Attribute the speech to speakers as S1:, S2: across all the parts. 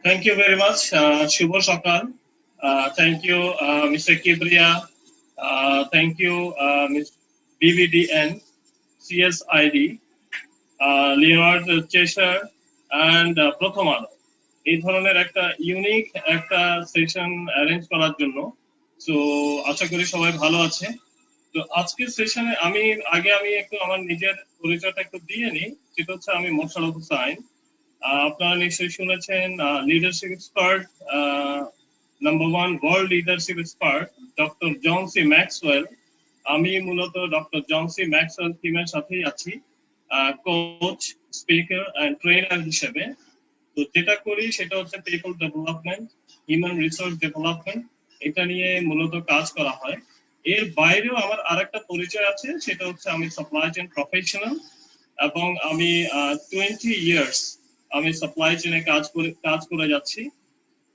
S1: Thank you very much, Shubho Sakal. Thank you, Mr. Kibria. Thank you, Ms. BVDN, CSID, Leonard Cheshire, and প্রথম আলো এই ধরনের একটা unique একটা session arrange করার জন্য। তো আশা করি সবাই ভালো আছে। তো আজকের সেশনে আমি একটু আমার নিজের পরিচয়টা একটু দিয়ে নিই। সেটা হচ্ছে আমি মোশাররফ হোসাইন। আপনারা নিশ্চয়ই শুনেছেন leadership expert, number one world leadership expert doctor John C Maxwell. আমি মূলত ডক্টর জন সি ম্যাক্সওয়েল টিমের সাথেই আছি, কোচ, স্পিকার অ্যান্ড ট্রেনার হিসেবে। তো যেটা করি সেটা হচ্ছে people development, human resource development, এটা নিয়ে মূলত কাজ করা হয়। এর বাইরেও আমার আরেকটা পরিচয় আছে, সেটা হচ্ছে আমি সাপ্লাই চেইন প্রফেশনাল, এবং আমি 20 ইয়ার্স আমি সাপ্লাই চেইনে কাজ করে যাচ্ছি।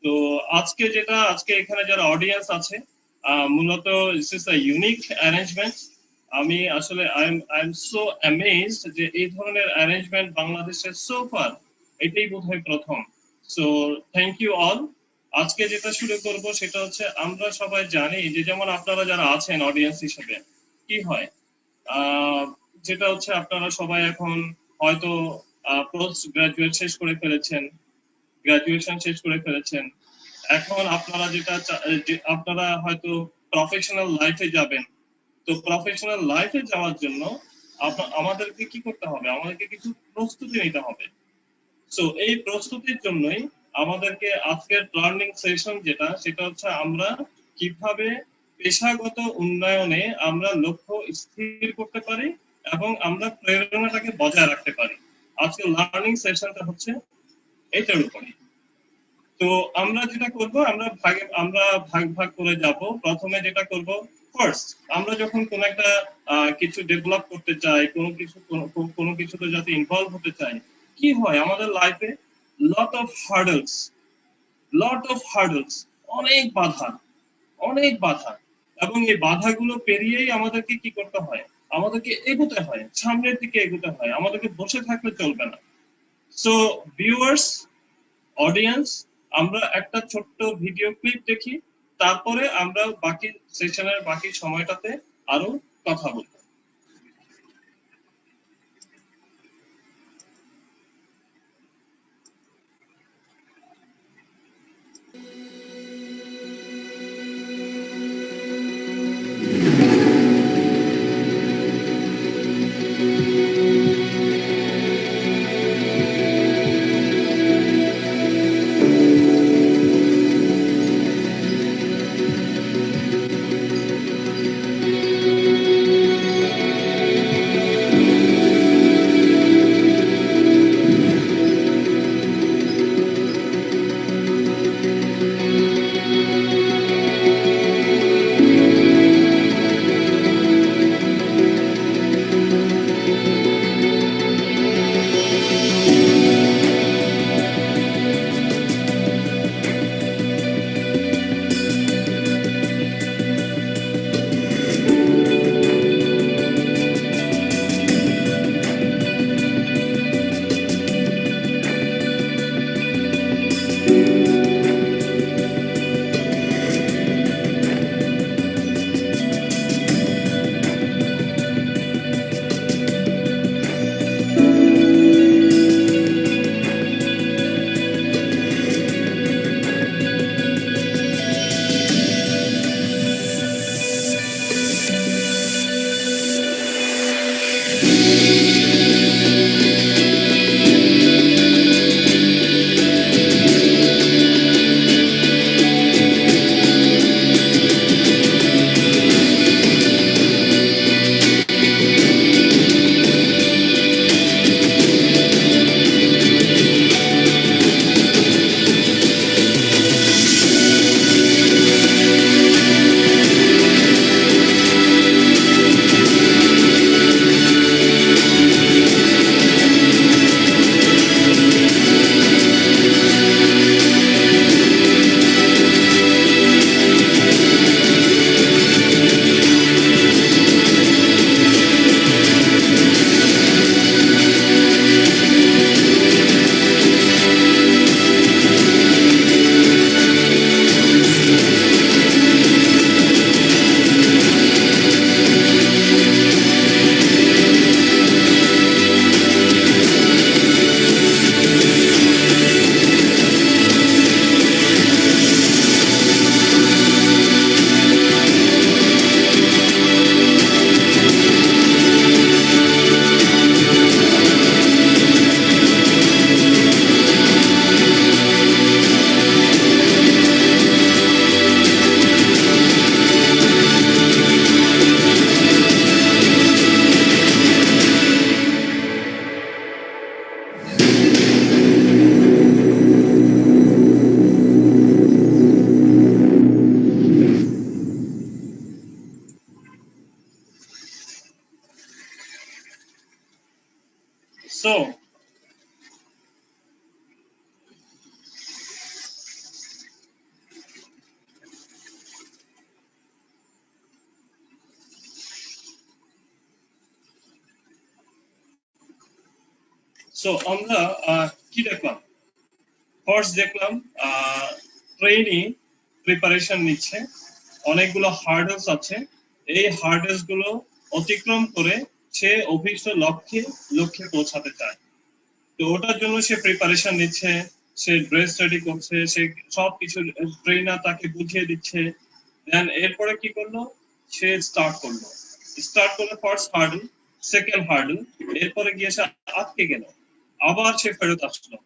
S1: তো আজকে এখানে যারা অডিয়েন্স আছে, মূলত it's is a unique arrangement. আমি আসলে আই এম সো অ্যামেজড যে এই ধরনের অ্যারেঞ্জমেন্ট বাংলাদেশে সো ফার এটাই বোধহয় প্রথম। So thank you all. আজকে যেটা শুরু করব সেটা হচ্ছে, আমরা সবাই জানি যে যেমন আপনারা যারা আছেন অডিয়েন্স হিসেবে কি হয়, আহ, যেটা হচ্ছে আপনারা সবাই এখন হয়তো পোস্ট গ্রাজুয়েট শেষ করে ফেলেছেন, গ্রাজুয়েশন শেষ করে ফেলেছেন। এখন আপনারা হয়তো প্রফেশনাল লাইফে যাবেন। তো প্রফেশনাল লাইফে যাওয়ার জন্য আমাদেরকে কি করতে হবে, আমাদেরকে কিছু প্রস্তুতি নিতে হবে। সো এই প্রস্তুতির জন্যই আমাদেরকে আজকের লার্নিং সেশন সেটা হচ্ছে আমরা কিভাবে পেশাগত উন্নয়নে আমরা লক্ষ্য স্থির করতে পারি এবং আমরা প্রেরণাটাকে বজায় রাখতে পারি। আজকের লার্নিং সেশনটা হচ্ছে এটার উপরে। তো আমরা যেটা করব, আমরা ভাগ ভাগ করে যাব। প্রথমে যেটা করব, ফার্স্ট আমরা যখন কোন একটা কিছু ডেভেলপ করতে চাই, কোনো কিছুতে যাতে ইনভলভ হতে চাই, কি হয় আমাদের লাইফে? Lot of hurdles, lot of hurdles, অনেক বাধা, অনেক বাধা। এবং এই বাধাগুলো পেরিয়েই আমাদেরকে কি করতে হয়? আমাদেরকে এগোতে হয়, সামনের দিকে এগোতে হয়, আমাদেরকে বসে থাকলে চলবে না। সো ভিউয়ার্স, অডিয়েন্স, আমরা একটা ছোট্ট ভিডিও ক্লিপ দেখি, তারপরে আমরা বাকি সেশনের বাকি সময়টাতে আরো কথা বলবো। আমরা কি দেখলাম? ফার্স্ট দেখলাম ট্রেনি প্রিপারেশন নিচ্ছে, অনেকগুলো হার্ডলস আছে, এই হার্ডলস গুলো অতিক্রম করে সে অভিষ্ট লক্ষ্যে পৌঁছাতে চায়। তো ওটার জন্য সে প্রিপারেশন নিচ্ছে, সে ড্রেস রেডি করছে, সে সবকিছু ট্রেনার তাকে বুঝিয়ে দিচ্ছে। দেন এরপরে কি করলো, সে স্টার্ট করলো ফার্স্ট হার্ডল, সেকেন্ড হার্ডল, এরপরে গিয়ে সে আটকে গেল, আবার সে ফেরত আসলো।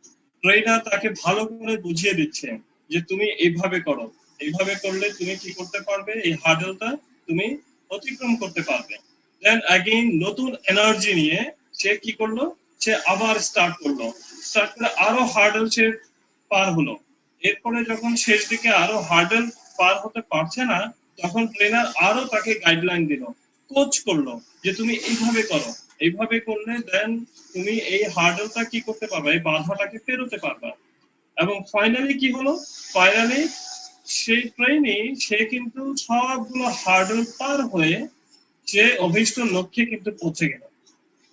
S1: ট্রেনার তাকে ভালো করে বুঝিয়ে দিচ্ছে যে তুমি এইভাবে করো, এইভাবে করলে তুমি কি করতে পারবে, এই হার্ডলটা তুমি অতিক্রম করতে পারবে। দেন অ্যাগেইন নতুন এনার্জি নিয়ে সে কি করলো, সে আবার স্টার্ট করে আরো হার্ডল সে পার হলো। এরপরে যখন শেষ দিকে আরো হার্ডল পার হতে পারছে না, তখন ট্রেনার আরো তাকে গাইডলাইন দিল, কোচ করলো যে তুমি এইভাবে করো, এইভাবে করলে দেন তুমি এই হার্ডলটা কি করতে পারবে, এই বাধাটাকে পেরোতে পারবে। এবং ফাইনালি কি হলো, ফাইনালি সেই ট্রেনে সে কিন্তু সবগুলো হার্ডল পার হয়ে সে অভীষ্ট লক্ষ্যে কিন্তু পৌঁছে গেল।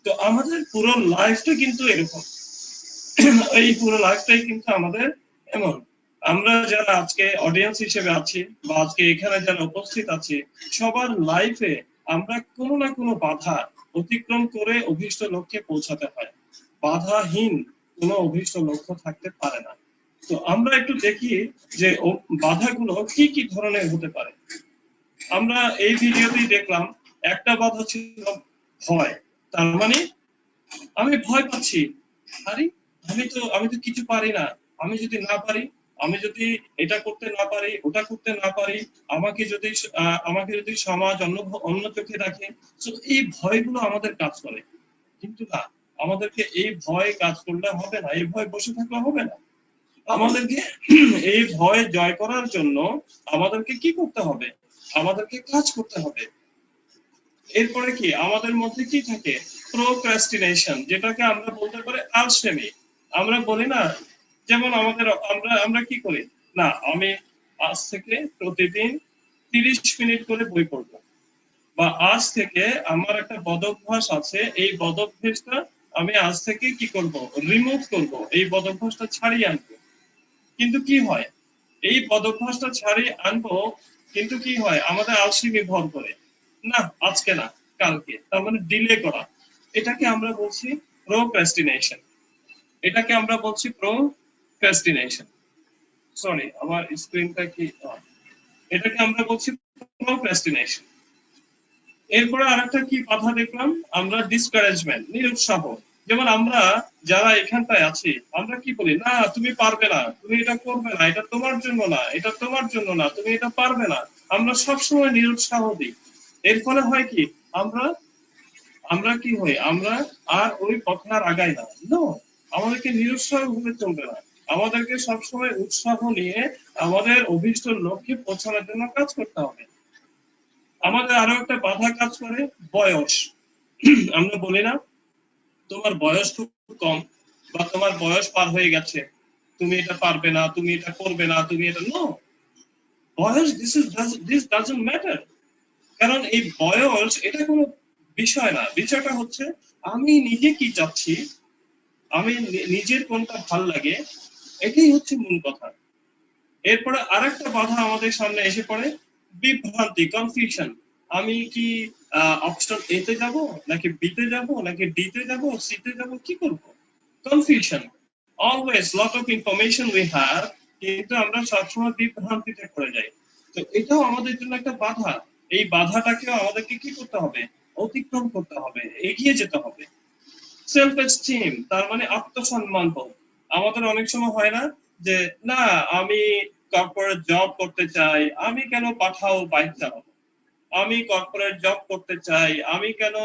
S1: তো আমাদের পুরো লাইফটা কিন্তু এরকম, এই পুরো লাইফটাই কিন্তু আমাদের এমন। আমরা যারা আজকে অডিয়েন্স হিসেবে আছি বা আজকে এখানে যারা উপস্থিত আছি, সবার লাইফে আমরা কোনো না কোনো বাধা অতিক্রম করে অভীষ্ট লক্ষ্যে পৌঁছাতে হয়। বাধাহীন কোনো অভীষ্ট লক্ষ্য থাকতে পারে না। তো আমরা একটু দেখি যে বাধাগুলো কি কি ধরনের হতে পারে। আমরা এই ভিডিওতেই দেখলাম একটা বাধা ছিল ভয়। তার মানে আমি ভয় পাচ্ছি, আরে আমি তো কিছু পারি না, আমি যদি না পারি, আমি যদি এটা করতে না পারি, ওটা করতে না পারি, আমাকে যদি সমাজ অন্য চোখে দেখে, তো এই ভয়গুলো আমাদের কাজ করে। কিন্তু না, আমাদেরকে এই ভয় কাজ করলে হবে না, এই ভয় বসে থাকলে হবে না। আমাদেরকে এই ভয় জয় করার জন্য আমাদেরকে কি করতে হবে, আমাদেরকে কাজ করতে হবে। এরপরে কি আমাদের মধ্যে কি থাকে, প্রোক্রাস্টিনেশন, যেটাকে আমরা বলতে পারি আলসেমি। আমরা বলি না, যেমন আমরা কি করি, না আমি আজ থেকে প্রতিদিন 30 মিনিট করে বই পড়বো, বা আজ থেকে আমার একটা বদভ্যাস আছে, এই বদভ্যাসটা আমি আজ থেকে কি করব, রিমুভ করব, এই বদভ্যাসটা ছাড়িয়ে আনবো। কিন্তু কি হয়, এই পদভ্যাসটা ছাড়িয়ে আনবো, কিন্তু কি হয়, আমাদের আলসেমি ভর করে, না আজকে না, কালকে, তার মানে ডিলে করা। এটাকে আমরা বলছি প্রোক্রাস্টিনেশন। এটাকে আমরা বলছি প্রোক্রাস্টিনেশন। সরি, আমার স্ক্রিনটা কি, এটাকে আমরা বলছি প্রোক্রাস্টিনেশন। এরপরে আরেকটা কি বাধা দেখলাম আমরা, ডিসকারেজমেন্ট, নিরুৎসাহ। যেমন আমরা যারা এখানটায় আছি, আমরা কি বলি, না তুমি পারবে না, তুমি এটা করবে না, এটা তোমার জন্য না, এটা তোমার জন্য না, তুমি এটা পারবে না। আমরা সবসময় নিরুৎসাহ দিই। এর ফলে হয় কি, আমরা আমরা কি হই, আমরা আর ওই পথে আর আগাই না। নো, আমাদেরকে নিরুৎসাহ হলে চলবে না, আমাদেরকে সবসময় উৎসাহ নিয়ে আমাদের অভীষ্ট লক্ষ্যে পৌঁছানোর জন্য কাজ করতে হবে। আমাদের আরো একটা বাধা কাজ করে, বয়স। আমরা বলি না, তোমার বয়স খুব কম, বা তোমার বয়স পার হয়ে গেছে, তুমি এটা পারবে না, তুমি এটা করবে না, তুমি এটা, নো, বয়স দিস ডাজন্ট ম্যাটার। কারণ এই বয়স এটা কোনো বিষয় না, বিষয়টা হচ্ছে আমি নিজে কি চাচ্ছি, আমি নিজের কোনটা ভাল লাগে, এটাই হচ্ছে মূল কথা। এরপরে আরেকটা বাধা আমাদের সামনে এসে পড়ে, বিভ্রান্তি, কনফিউশন। আমি কি অপশন এ তে যাব, নাকি বি তে যাব, নাকি ডি তে যাব, সি তে যাব, কি করব, confusion. Always lot of information we have, কিন্তু আমরা সবসময় বিভ্রান্তিতে পড়ে যাই। তো এটাও আমাদের জন্য একটা বাধা। এই বাধাটাকেও আমাদেরকে কি করতে হবে, অতিক্রম করতে হবে, এগিয়ে যেতে হবে। সেলফ এস্টিম, তার মানে আত্মসম্মান বোধ। আমাদের অনেক সময় হয় না যে, না আমি কর্পোরেট জব করতে চাই, আমি কেন পাঠাও বাইক চালাবো, আমি কর্পোরেট জব করতে চাই, আমি কেন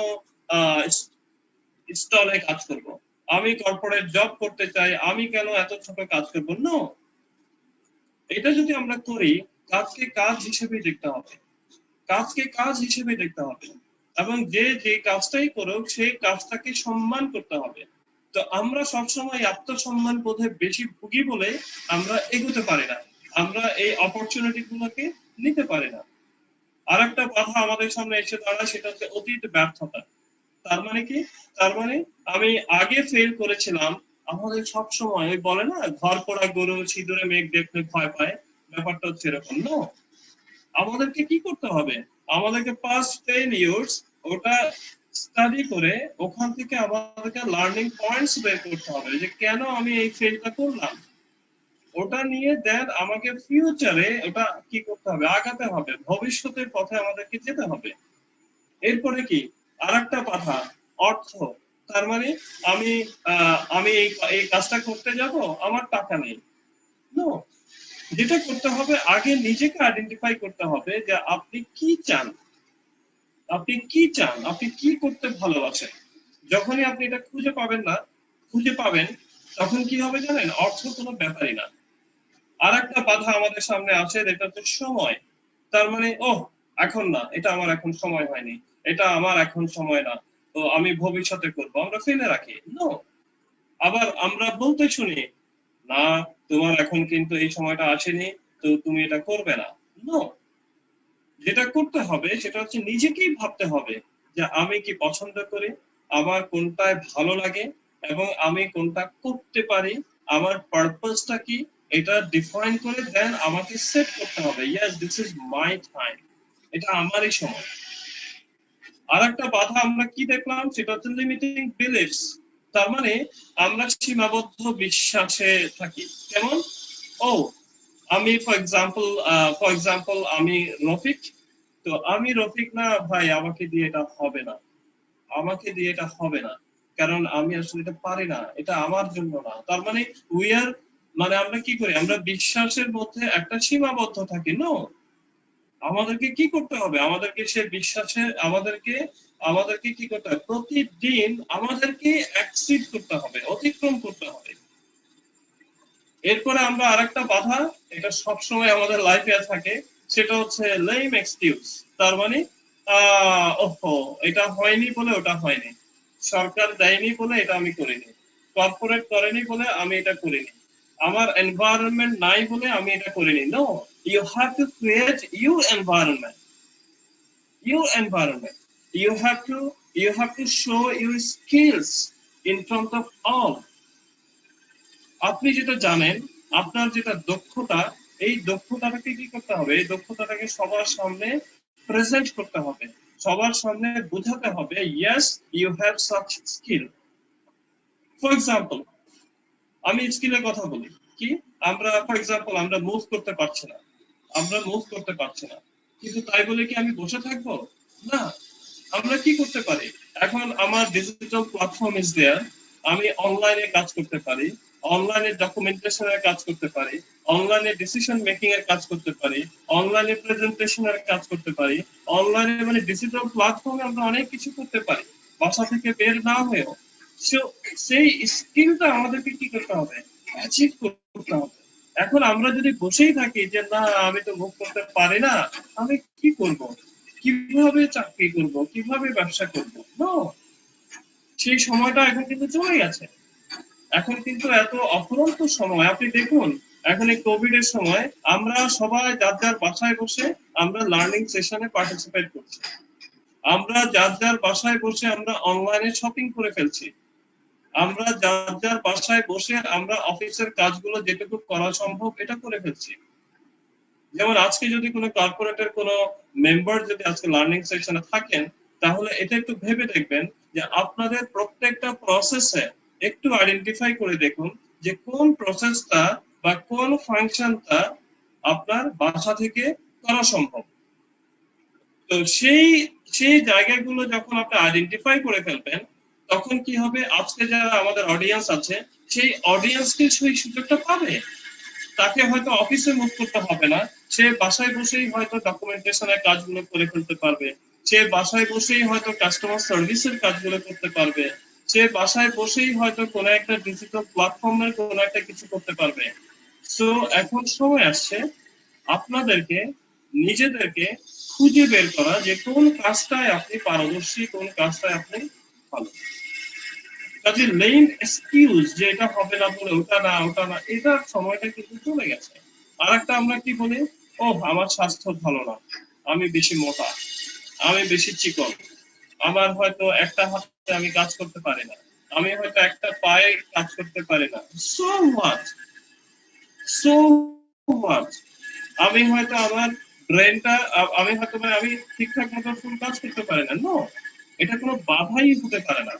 S1: স্টলে কাজ করব, আমি কর্পোরেট জব করতে চাই, আমি কেন এত ছোট কাজ করব। নো, এটা যদি আমরা করি, কাজকে কাজ হিসেবে দেখতে হবে, কাজকে কাজ হিসেবে দেখতে হবে, এবং যে যে কাজটাই করুক সেই কাজটাকে সম্মান করতে হবে। তো আমরা সবসময় আত্মসম্মান বোধে বেশি ভুগি বলে আমরা এগোতে পারি না, আমরা এই অপরচুনিটি গুলোকে নিতে পারি না। আরেকটা বাধা আমাদের সামনে এসে দাঁড়ায়, সেটা হচ্ছে অতীত ব্যর্থতা। তার মানে কি? তার মানে আমি আগে ফেল করেছিলাম। আমাদের সব সময় ওই বলে না, ঘর পোড়া গরু সিঁদুরে মেঘ দেখলে ভয় পায়, ব্যাপারটা হচ্ছে এরকম। নো, আমাদেরকে কি করতে হবে? আমাদেরকে পাস্ট ফেলিউরস ওটা স্টাডি করে ওখান থেকে আমাদেরকে লার্নিং পয়েন্টস বের করতে হবে, যে কেন আমি এই ফেলটা করলাম। ওটা নিয়ে দেন আমাকে ফিউচারে ওটা কি করতে হবে, আগাতে হবে, ভবিষ্যতের পথে আমাদেরকে যেতে হবে। এরপরে কি আরেকটা কথা, অর্থ। তার মানে আমি আমি এই কাজটা করতে যাব, আমার টাকা নেই। নো, যেটা করতে হবে আগে নিজেকে আইডেন্টিফাই করতে হবে যে আপনি কি চান, আপনি কি চান, আপনি কি করতে ভালোবাসেন। যখনই আপনি এটা খুঁজে পাবেন, তখন কি হবে জানেন, অর্থ কোনো ব্যাপারই না। আর একটা বাধা আমাদের সামনে আছে, যেটা হচ্ছে সময়। তার মানে এখন না, এটা আমার এখন সময় হয়নি, এটা আমার এখন সময় না, তো আমি ভবিষ্যতে করবো, আমরা ফেলে রাখি। নো, আবার আমরা বলতে শুনি, না তোমার এখন কিন্তু এই সময়টা আসেনি, তো তুমি এটা করবে না। নো, যেটা করতে হবে সেটা হচ্ছে নিজেকেই ভাবতে হবে যে আমি কি পছন্দ করি, আমার কোনটায় ভালো লাগে, এবং আমি কোনটা করতে পারি, আমার পারপাসটা কি, এটা ডিফাইন করে দেন আমাকে সেট করতে হবে, yes this is my time, এটা আমারই সময়। আর একটা বাধা আমরা কি দেখলাম, সেটা হচ্ছে লিমিটিং বিলিফস। তার মানে আমরা সীমাবদ্ধ বিশ্বাসে থাকি। কেমন? ও আমি ফর এক্সাম্পল আমি রফিক, তো আমি রফিক না ভাই, আমাকে দিয়ে এটা হবে না, আমাকে দিয়ে এটা হবে না, কারণ আমি আসলে এটা পারি না, এটা আমার জন্য না। তার মানে উই আর, মানে আমরা কি করি, আমরা বিশ্বাসের মধ্যে একটা সীমাবদ্ধ থাকি। নো, আমাদেরকে কি করতে হবে, আমাদেরকে সে বিশ্বাসে আমাদেরকে আমাদেরকে কি করতে হবে, প্রতিদিন আমাদেরকে এক্সিড করতে হবে, অতিক্রম করতে হবে। এরপরে আমরা আরেকটা বাধা, এটা সবসময় আমাদের লাইফে থাকে, সেটা হচ্ছে লেম এক্সকিউজ। তার মানে ওহো, এটা হয়নি বলে ওটা হয়নি, সরকার দেয়নি বলে এটা আমি করিনি, কর্পোরেট করেনি বলে আমি এটা করিনি, আমার এনভায়রনমেন্ট নাই বলে আমি এটা করিনি। No, you have to create your environment, you have to show your skills in front of all। আপনি যেটা জানেন, আপনার যেটা দক্ষতা, এই দক্ষতাটাকে কি করতে হবে, এই দক্ষতাটাকে সবার সামনে প্রেজেন্ট করতে হবে, সবার সামনে বোঝাতে হবে, yes you have such skill. For example, আমি স্কিলের কথা বলি, কি ফর এক্সাম্পল আমরা মুভ করতে পারছি না, কিন্তু তাই বলে কি আমি বসে থাকবো? না, আমরা কি করতে পারি, এখন আমার ডিজিটাল প্ল্যাটফর্ম ইজ দেয়ার, আমি অনলাইনে কাজ করতে পারি, অনলাইনে ডকুমেন্টেশনের কাজ করতে পারি, অনলাইনে ডিসিশন মেকিং এর কাজ করতে পারি, অনলাইনে প্রেজেন্টেশনের কাজ করতে পারি, অনলাইনে মানে ডিজিটাল প্ল্যাটফর্মে আমরা অনেক কিছু করতে পারি, বাসা থেকে বের না হয়েও। সেই স্কিলটা আমাদেরকে কি করতে হবে, অ্যাচিভ করতে হবে। এখন আমরা যদি বসেই থাকি যে না আমি তো মুভ করতে পারি না, আমি কি করব, কিভাবে চাকরি করব, কিভাবে ব্যবসা করব? নো, সেই সময়টা এখন কিন্তু চলে গেছে। এখন কিন্তু এত অফুরন্ত সময়, আপনি দেখুন, এখন এই কোভিড এর সময় আমরা সবাই যার যার বাসায় বসে আমরা লার্নিং সেশনে পার্টিসিপেট করছি, আমরা যার যার বাসায় বসে আমরা অনলাইনে শপিং করে ফেলছি, আমরা যার যার বাসায় বসে আমরা অফিসের কাজগুলো যেটুকু করা সম্ভব এটা করে ফেলছি। যেমন আজকে যদি কোনো কর্পোরেটের কোনো মেম্বার যদি আজকে লার্নিং সেকশনে থাকেন, তাহলে এটা একটু ভেবে দেখবেন যে আপনাদের প্রত্যেকটা প্রসেসে একটু আইডেন্টিফাই করে দেখুন যে কোন প্রসেসটা বা কোন ফাংশনটা আপনার বাসা থেকে করা সম্ভব। তো সেই জায়গাগুলো যখন আপনি আইডেন্টিফাই করে ফেলবেন, তখন কি হবে, আজকে যারা আমাদের অডিয়েন্স আছে, সেই অডিয়েন্সকে সেই সুযোগটা পাবে। তাকে হয়তো অফিসে মুভ করতে হবে না, সে বাসায় বসেই হয়তো ডকুমেন্টেশনের কাজগুলো করে ফেলতে পারবে, সে বাসায় বসেই হয়তো কাস্টমার সার্ভিসের কাজগুলো করতে পারবে, সে বাসায় বসেই হয়তো কোনো একটা ডিজিটাল প্ল্যাটফর্মের কোনো একটা কিছু করতে পারবে। সো এখন সময় আসছে আপনাদেরকে নিজেদেরকে খুঁজে বের করা যে কোন কাজটায় আপনি পারদর্শী, কোন কাজটায় আপনি ভালো। কাজে লেম এক্সকিউজ যে এটা হবে না বলে ওটা না এটার সময়টা কিন্তু চলে গেছে। আর একটা আমরা কি বলি, ও আমার স্বাস্থ্য ভালো না, আমি বেশি মোটা, আমি বেশি চিকন, আমার হয়তো একটা হাতে আমি কাজ করতে পারি না, আমি হয়তো একটা পায়ে কাজ করতে পারি না, সো হোয়াট, সো হোয়াট, আমি হয়তো আমার ব্রেনটা, আমি হয়তো আমি ঠিকঠাক মতো ফুল কাজ করতে পারি না, নো, এটা কোনো বাধাই হতে পারে না।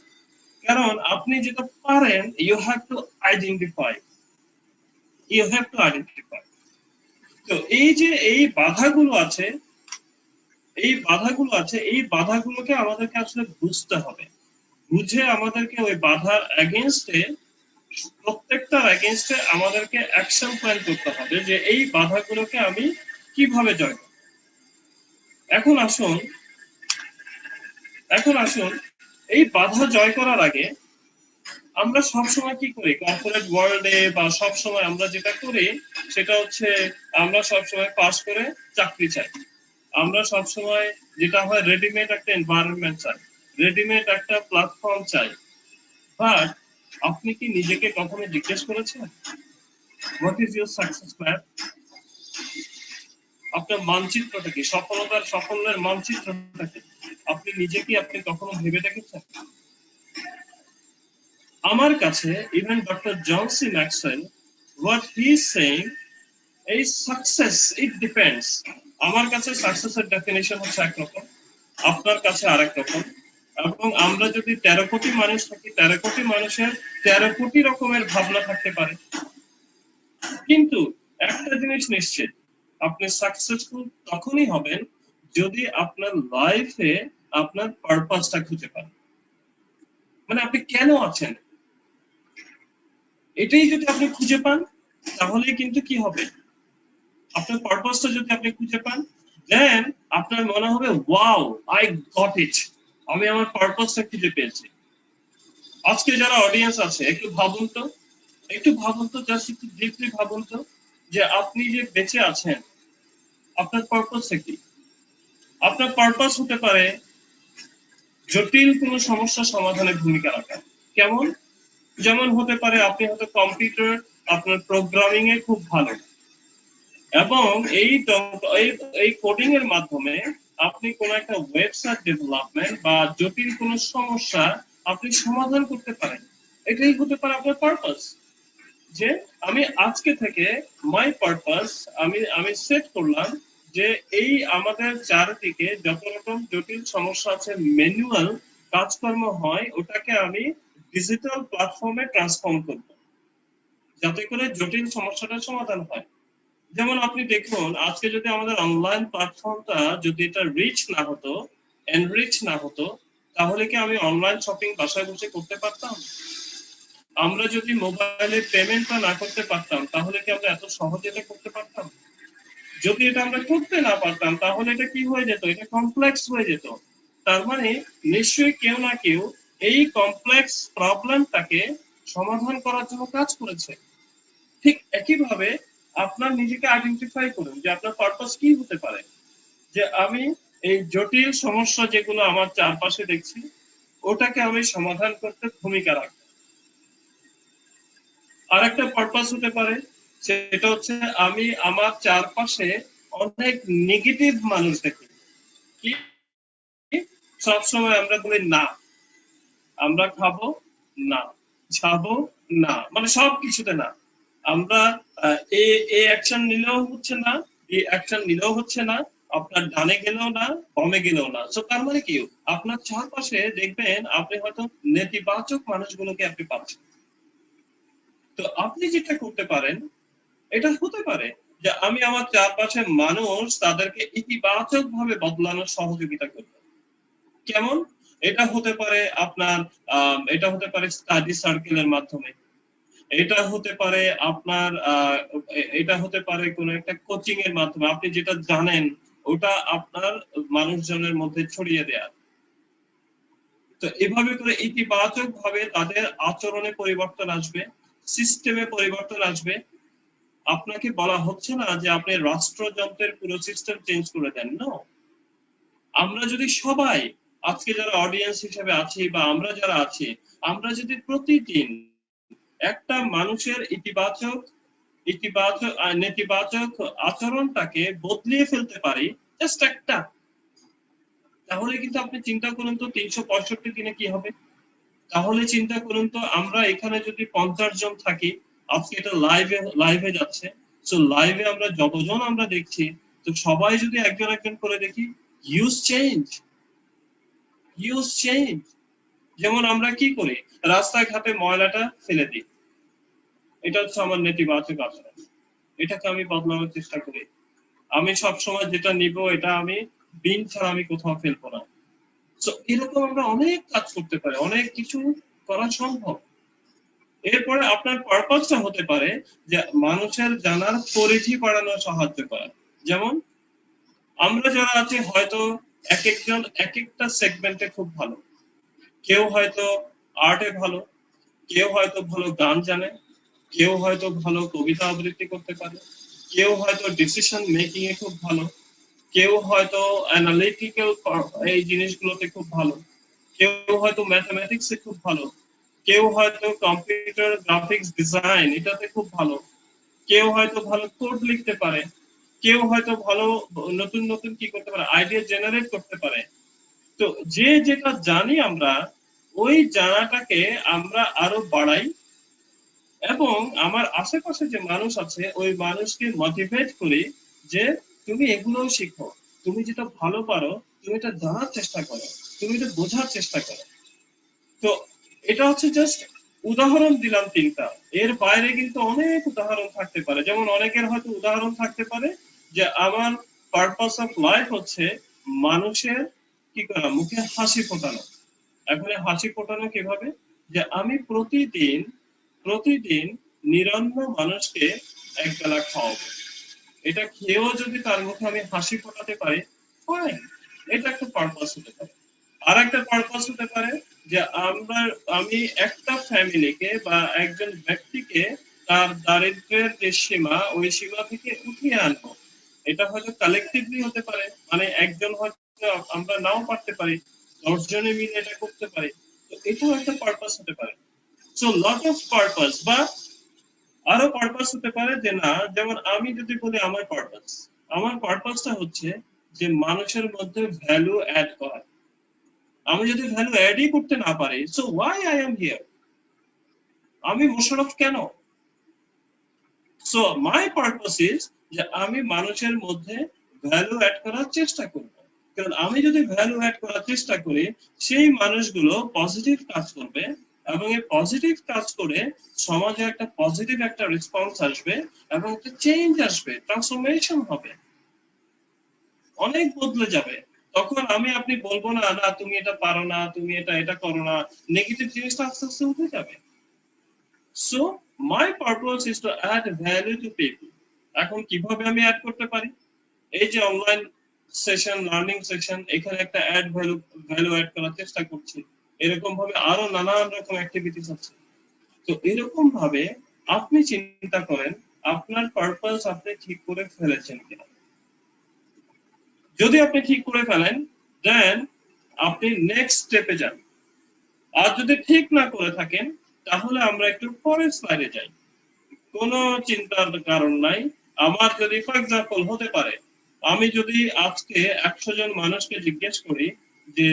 S1: কারণ আপনি যেটা পারেন, you have to identify, you have to identify. তো এই যে এই বাধাগুলো আছে, এই বাধাগুলোকে আমাদেরকে আসলে বুঝতে হবে, বুঝে আমাদেরকে ওই বাধার এগেইনস্টে, প্রত্যেকটার এগেইনস্টে আমাদেরকে অ্যাকশন প্ল্যান করতে হবে যে এই বাধাগুলোকে আমি কিভাবে জয় করব। এখন আসুন, এই বাধা জয় করার আগে আমরা সবসময় কি করি, কর্পোরেট ওয়ার্ল্ডে বা সবসময় আমরা যেটা করি সেটা হচ্ছে আমরা সবসময় পাস করে চাকরি চাই, আমরা সবসময় যেটা হয় রেডিমেড একটা এনভায়রনমেন্ট চাই, রেডিমেড একটা প্ল্যাটফর্ম চাই। বাট আপনি কি নিজেকে কখনো জিজ্ঞেস করেছেন what is your success plan? আপনার মানচিত্রটা কি, সাফল্যের মানচিত্রটা কি? আপনি নিজেকে আপনি কখনো ভেবে দেখেছেন? আমার কাছে even doctor John C Maxwell, what he is saying, এই সাকসেস ইট ডিপেন্ডস। আমার কাছে সাকসেসের ডেফিনেশন হচ্ছে একরকম, আপনার কাছে আরেক রকম, এবং আমরা যদি 13 কোটি মানুষ থাকি, 13 কোটি মানুষের 13 কোটি রকমের ভাবনা থাকতে পারে। কিন্তু একটা জিনিস নিশ্চিত, আপনি সাকসেসফুল তখনই হবেন যদি আপনার লাইফে আপনার পারপাসটা খুঁজে পান, মানে আপনি কেন আছেন এটাই যদি আপনি খুঁজে পান, তাহলে কিন্তু কি হবে, আপনার পারপাসটা যদি আপনি খুঁজে পান, দেন আপনার মনে হবে ওয়াও, আই গট ইট, আমি আমার পারপাসটা খুঁজে পেয়েছি। আজকে যারা অডিয়েন্স আছে একটু ভাবুন তো, জাস্ট একটু ডিপলি ভাবুন তো, যে আপনি যে বেঁচে আছেন, আপনার পারপাসটা কি? আপনার পারপাস হতে পারে জটিল কোনো সমস্যা সমাধানে ভূমিকা রাখা। কেমন? যেমন হতে পারে আপনি হয়তো কম্পিউটার, আপনার প্রোগ্রামিং এ খুব ভালো, এবং এই কোডিং এর মাধ্যমে আপনি কোন একটা ওয়েবসাইট ডেভেলপমেন্ট বা জটিল কোনো সমস্যা আপনি সমাধান করতে পারেন। এটাই হতে পারে আপনার পারপাস, যে আমি আজকে থেকে মাই পারপাস, আমি সেট করলাম যে এই আমাদের চারদিকে যত রকম জটিল সমস্যা আছে, ম্যানুয়াল কাজকর্ম হয়, ওটাকে আমি ডিজিটাল প্ল্যাটফর্মে ট্রান্সফর্ম করব, যাতে করে জটিল সমস্যাটার সমাধান হয়। যেমন আপনি দেখুন, আজকে যদি আমাদের অনলাইন প্ল্যাটফর্মটা যদি এটা রিচ না হতো, এনরিচ না হতো, তাহলে কি আমি অনলাইন শপিং বাসায় বসে করতে পারতাম? আমরা যদি মোবাইলে পেমেন্টটা না করতে পারতাম, তাহলে কি আমরা এত সহজে এটা করতে পারতাম? যদি এটা আমরা করতে না পারতাম, তাহলে এটা কি হয়ে যেত, এটা কমপ্লেক্স হয়ে যেত। তার মানে নিশ্চয়ই কেউ না কেউ এই কমপ্লেক্স প্রবলেমটাকে সমাধান করার জন্য কাজ করেছে। ঠিক একইভাবে আপনার নিজেকে আইডেন্টিফাই করুন যে আপনার পারপাস কি হতে পারে, যে আমি এই জটিল সমস্যা যেগুলো আমার চারপাশে দেখছি, ওটাকে আমি সমাধান করতে ভূমিকা রাখবো। আরেকটা পারপাস হতে পারে, সেটা হচ্ছে আমি আমার চারপাশে অনেক নেগেটিভ মানুষ দেখি, কি সবসময় আমরা বলি না, আমরা খাবো না, যাবো না, মানে সব কিছুতে না। আমরা এই অ্যাকশন নিলেও হচ্ছে না, এই অ্যাকশন নিলেও হচ্ছে না, আপনার ডানে গেলেও না, বামে গেলেও না। তো তার মানে কি, আপনার চারপাশে দেখবেন আপনি হয়তো নেতিবাচক মানুষগুলোকে আপনি পাচ্ছেন। তো আপনি যেটা করতে পারেন, এটা হতে পারে যে আমি আমার চারপাশের মানুষ তাদেরকে ইতিবাচক ভাবে বদলানোর সহযোগিতা করব। কেমন? এটা হতে পারে আপনার এটা হতে পারে স্টাডি সার্কেলের মাধ্যমে, এটা হতে পারে আপনার এটা হতে পারে কোনো একটা কোচিং এর মাধ্যমে, আপনি যেটা জানেন ওটা আপনার মানুষজনের মধ্যে ছড়িয়ে দেয়া। তো এভাবে করে ইতিবাচক ভাবে তাদের আচরণে পরিবর্তন আসবে, সিস্টেমে পরিবর্তন আসবে। আপনাকে বলা হচ্ছে না যে আপনি রাষ্ট্রযন্ত্রের পুরো সিস্টেম চেঞ্জ করে দেন, নো। আমরা যদি সবাই আজকে যারা অডিয়েন্স হিসেবে আছি বা আমরা যারা আছি, আমরা যদি প্রতিদিন একটা মানুষের নেতিবাচক আচরণটাকে বদলিয়ে ফেলতে পারি, জাস্ট একটা, তাহলে কিন্তু আপনি চিন্তা করুন তো 365 দিনে কি হবে। তাহলে চিন্তা করুন তো আমরা এখানে যদি 50 জন থাকি, আজকে এটা লাইভে যাচ্ছে, সো লাইভে আমরা যতজন আমরা দেখছি, তো সবাই যদি একজন একজন করে দেখি, হিউজ চেঞ্জ। যেমন আমরা কি করি, রাস্তাঘাটে ময়লাটা ফেলে দিই, এটা হচ্ছে আমার নেতিবাচক আচরণ, এটাকে আমি বদলানোর চেষ্টা করি। আমি সবসময় যেটা নিব এটা আমি বিন ছাড়া আমি কোথাও ফেলবো না। তো এরকম আমরা অনেক কাজ করতে পারি, অনেক কিছু করা সম্ভব। এরপরে আপনার পারপাসটা হতে পারে যে মানুষের জানার পরিধি বাড়ানোর সাহায্য করা। যেমন আমরা যারা আছি হয়তো এক একজন এক একটা সেগমেন্টে খুব ভালো, কেউ হয়তো আর্টে ভালো, কেউ হয়তো ভালো গান জানে, কেউ হয়তো ভালো কবিতা আবৃত্তি করতে পারে, কেউ হয়তো ডিসিশন মেকিং এ খুব ভালো, কেউ হয়তো অ্যানালিটিক্যাল এই জিনিসগুলোতে খুব ভালো, কেউ হয়তো ম্যাথমেটিক্সে খুব ভালো, কেউ হয়তো কম্পিউটার গ্রাফিক্স ডিজাইন এটাতে খুব ভালো, কেউ হয়তো ভালো কোড লিখতে পারে, কেউ হয়তো ভালো নতুন নতুন কি করতে পারে, আইডিয়া জেনারেট করতে পারে। তো যে যেটা জানি আমরা, ওই জানাটাকে আমরা আরো বাড়াই, এবং আমার আশেপাশে যে মানুষ আছে ওই মানুষকে মোটিভেট করি যে তুমি এগুলোও শিখো, তুমি যেটা ভালো পারো তুমি এটা জানার চেষ্টা করো, তুমি এটা বোঝার চেষ্টা করো। তো এটা হচ্ছে জাস্ট উদাহরণ দিলাম 3টা, এর বাইরে কিন্তু অনেক উদাহরণ থাকতে পারে। যেমন অনেকের হয়তো উদাহরণ থাকতে পারে যে আমার পারপাস অফ লাইফ হচ্ছে মানুষের কি করা, মুখে হাসি ফোটানো। এখন হাসি ফোটানো কিভাবে, যে আমি প্রতিদিন 99 মানুষকে এক বেলা খাওয়াবো, এটা খেয়েও যদি তার মুখে আমি হাসি ফোটাতে পারি, ফাইন, এটা একটা পারপাস হতে পারে। আর একটা পারপাস হতে পারে যে আমি একটা ফ্যামিলিকে বা একজন ব্যক্তিকে তার দারিদ্র্যের যে সীমা, ওই সীমা থেকে উঠিয়ে আনবো। এটা হয়তো কালেকটিভলি হতে পারে, মানে একজন হয়তো আমরা নাও পারতে পারি, 10 জনে মিলে এটা করতে পারি। তো এটাও একটা পারপাস হতে পারে। সো লট অফ পারপাস, বা আরো পারপাস হতে পারে যে না, যেমন আমি যদি বলি আমার পারপাসটা হচ্ছে যে মানুষের মধ্যে ভ্যালু অ্যাড করা। আমি যদি ভ্যালু অ্যাডই করতে না পারি, so why I am here, আমি মোশাররফ কেন? সো মাই পারপাস ইজ যে আমি মানুষের মধ্যে ভ্যালু অ্যাড করার চেষ্টা করব। কারণ আমি যদি ভ্যালু অ্যাড করার চেষ্টা করি, সেই মানুষগুলো পজিটিভ কাজ করবে, এবং এই পজিটিভ কাজ করে সমাজে একটা পজিটিভ একটা রেসপন্স আসবে, এবং একটা চেঞ্জ আসবে, ট্রান্সফরমেশন হবে, অনেক বদলে যাবে। তখন আমি আপনি বলবো না, না তুমি এটা পারো না, তুমি এটা করো না, নেগেটিভ জিনিসটা আস্তে আস্তে উঠে যাবে। So my purpose is to add value to people. এখন কিভাবে আমি অ্যাড করতে পারি, এই যে অনলাইন সেশন, লার্নিং সেশন, এখানে একটা ভ্যালু অ্যাড করার চেষ্টা করছি। এরকম ভাবে আরো নানান রকম অ্যাক্টিভিটিস আছে। তো এরকম ভাবে আপনি চিন্তা করেন আপনার পারপাস আপনি ঠিক করে ফেলেছেন কিনা। যদি আপনি ঠিক করে ফেলেন, দেন আপনি নেক্সট স্টেপে যান। আর যদি ঠিক না করে থাকেন, তাহলে আমরা একটু পরের স্লাইডে যাই। কোনো চিন্তার কারণ নাই। আমার যদি ফর এক্সাম্পল হতে পারে, আমি যদি আজকে 100 জন মানুষকে জিজ্ঞেস করি যে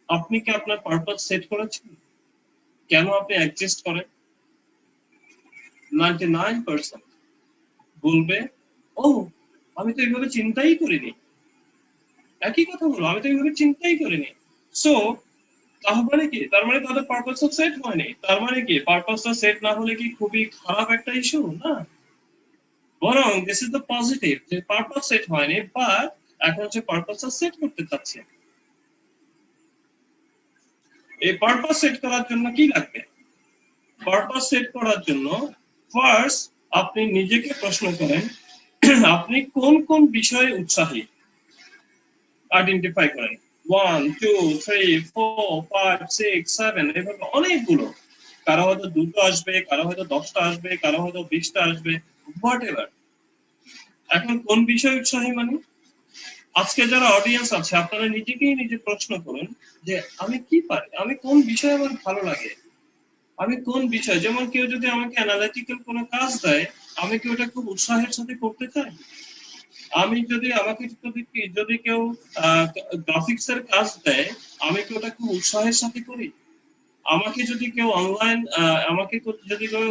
S1: আপনি কি আপনার পারপাস সেট করেছেন, কেন আপনি এক্সিস্ট করেন, 99% বলবে ও আমি তো এইভাবে চিন্তাই করিনি। একই কথা বলবো, আমি তো এইভাবে চিন্তাই করিনি। সো তার মানে কি, তার মানে তাদের পারপাসটা সেট হয়নি। তার মানে কি, পারপাসটা সেট না হলে কি খুবই খারাপ একটা ইস্যু না? বরং দিস ইজ দ্য পজিটিভ, যে পারপাস সেট হয়নি, বাট এখন হচ্ছে পারপাসটা সেট করতে চাচ্ছে। এই পারপাস সেট করার জন্য কি লাগবে? পারপাস সেট করার জন্য ফার্স্ট আপনি নিজেকে প্রশ্ন করেন আপনি কোন কোন বিষয়ে উৎসাহী, আইডেন্টিফাই করেন। 1 2 3 4 5 6 7, এভাবে অনেকগুলো। কারো হয়তো 2টো আসবে, কারো হয়তো 10টা আসবে, কারো হয়তো 20টা আসবে, হোয়াট এভার। এখন কোন বিষয়ে উৎসাহী মানে আজকে যারা অডিয়েন্স আছে আপনারা নিজেকেই নিজে প্রশ্ন করুন যে আমি কি পারি, আমি কোন বিষয় আমার ভালো লাগে, আমি কোন বিষয়, যেমন কেউ যদি আমাকে অ্যানালিটিক্যাল কোনো কাজ দেয় আমি কি ওটা খুব উৎসাহের সাথে করতে চাই? আমি যদি আমাকে যদি কেউ গ্রাফিক্স এর কাজ দেয় আমি কি ওটা খুব উৎসাহের সাথে করি? আমাকে যদি কেউ অনলাইন আমাকে যদি কেউ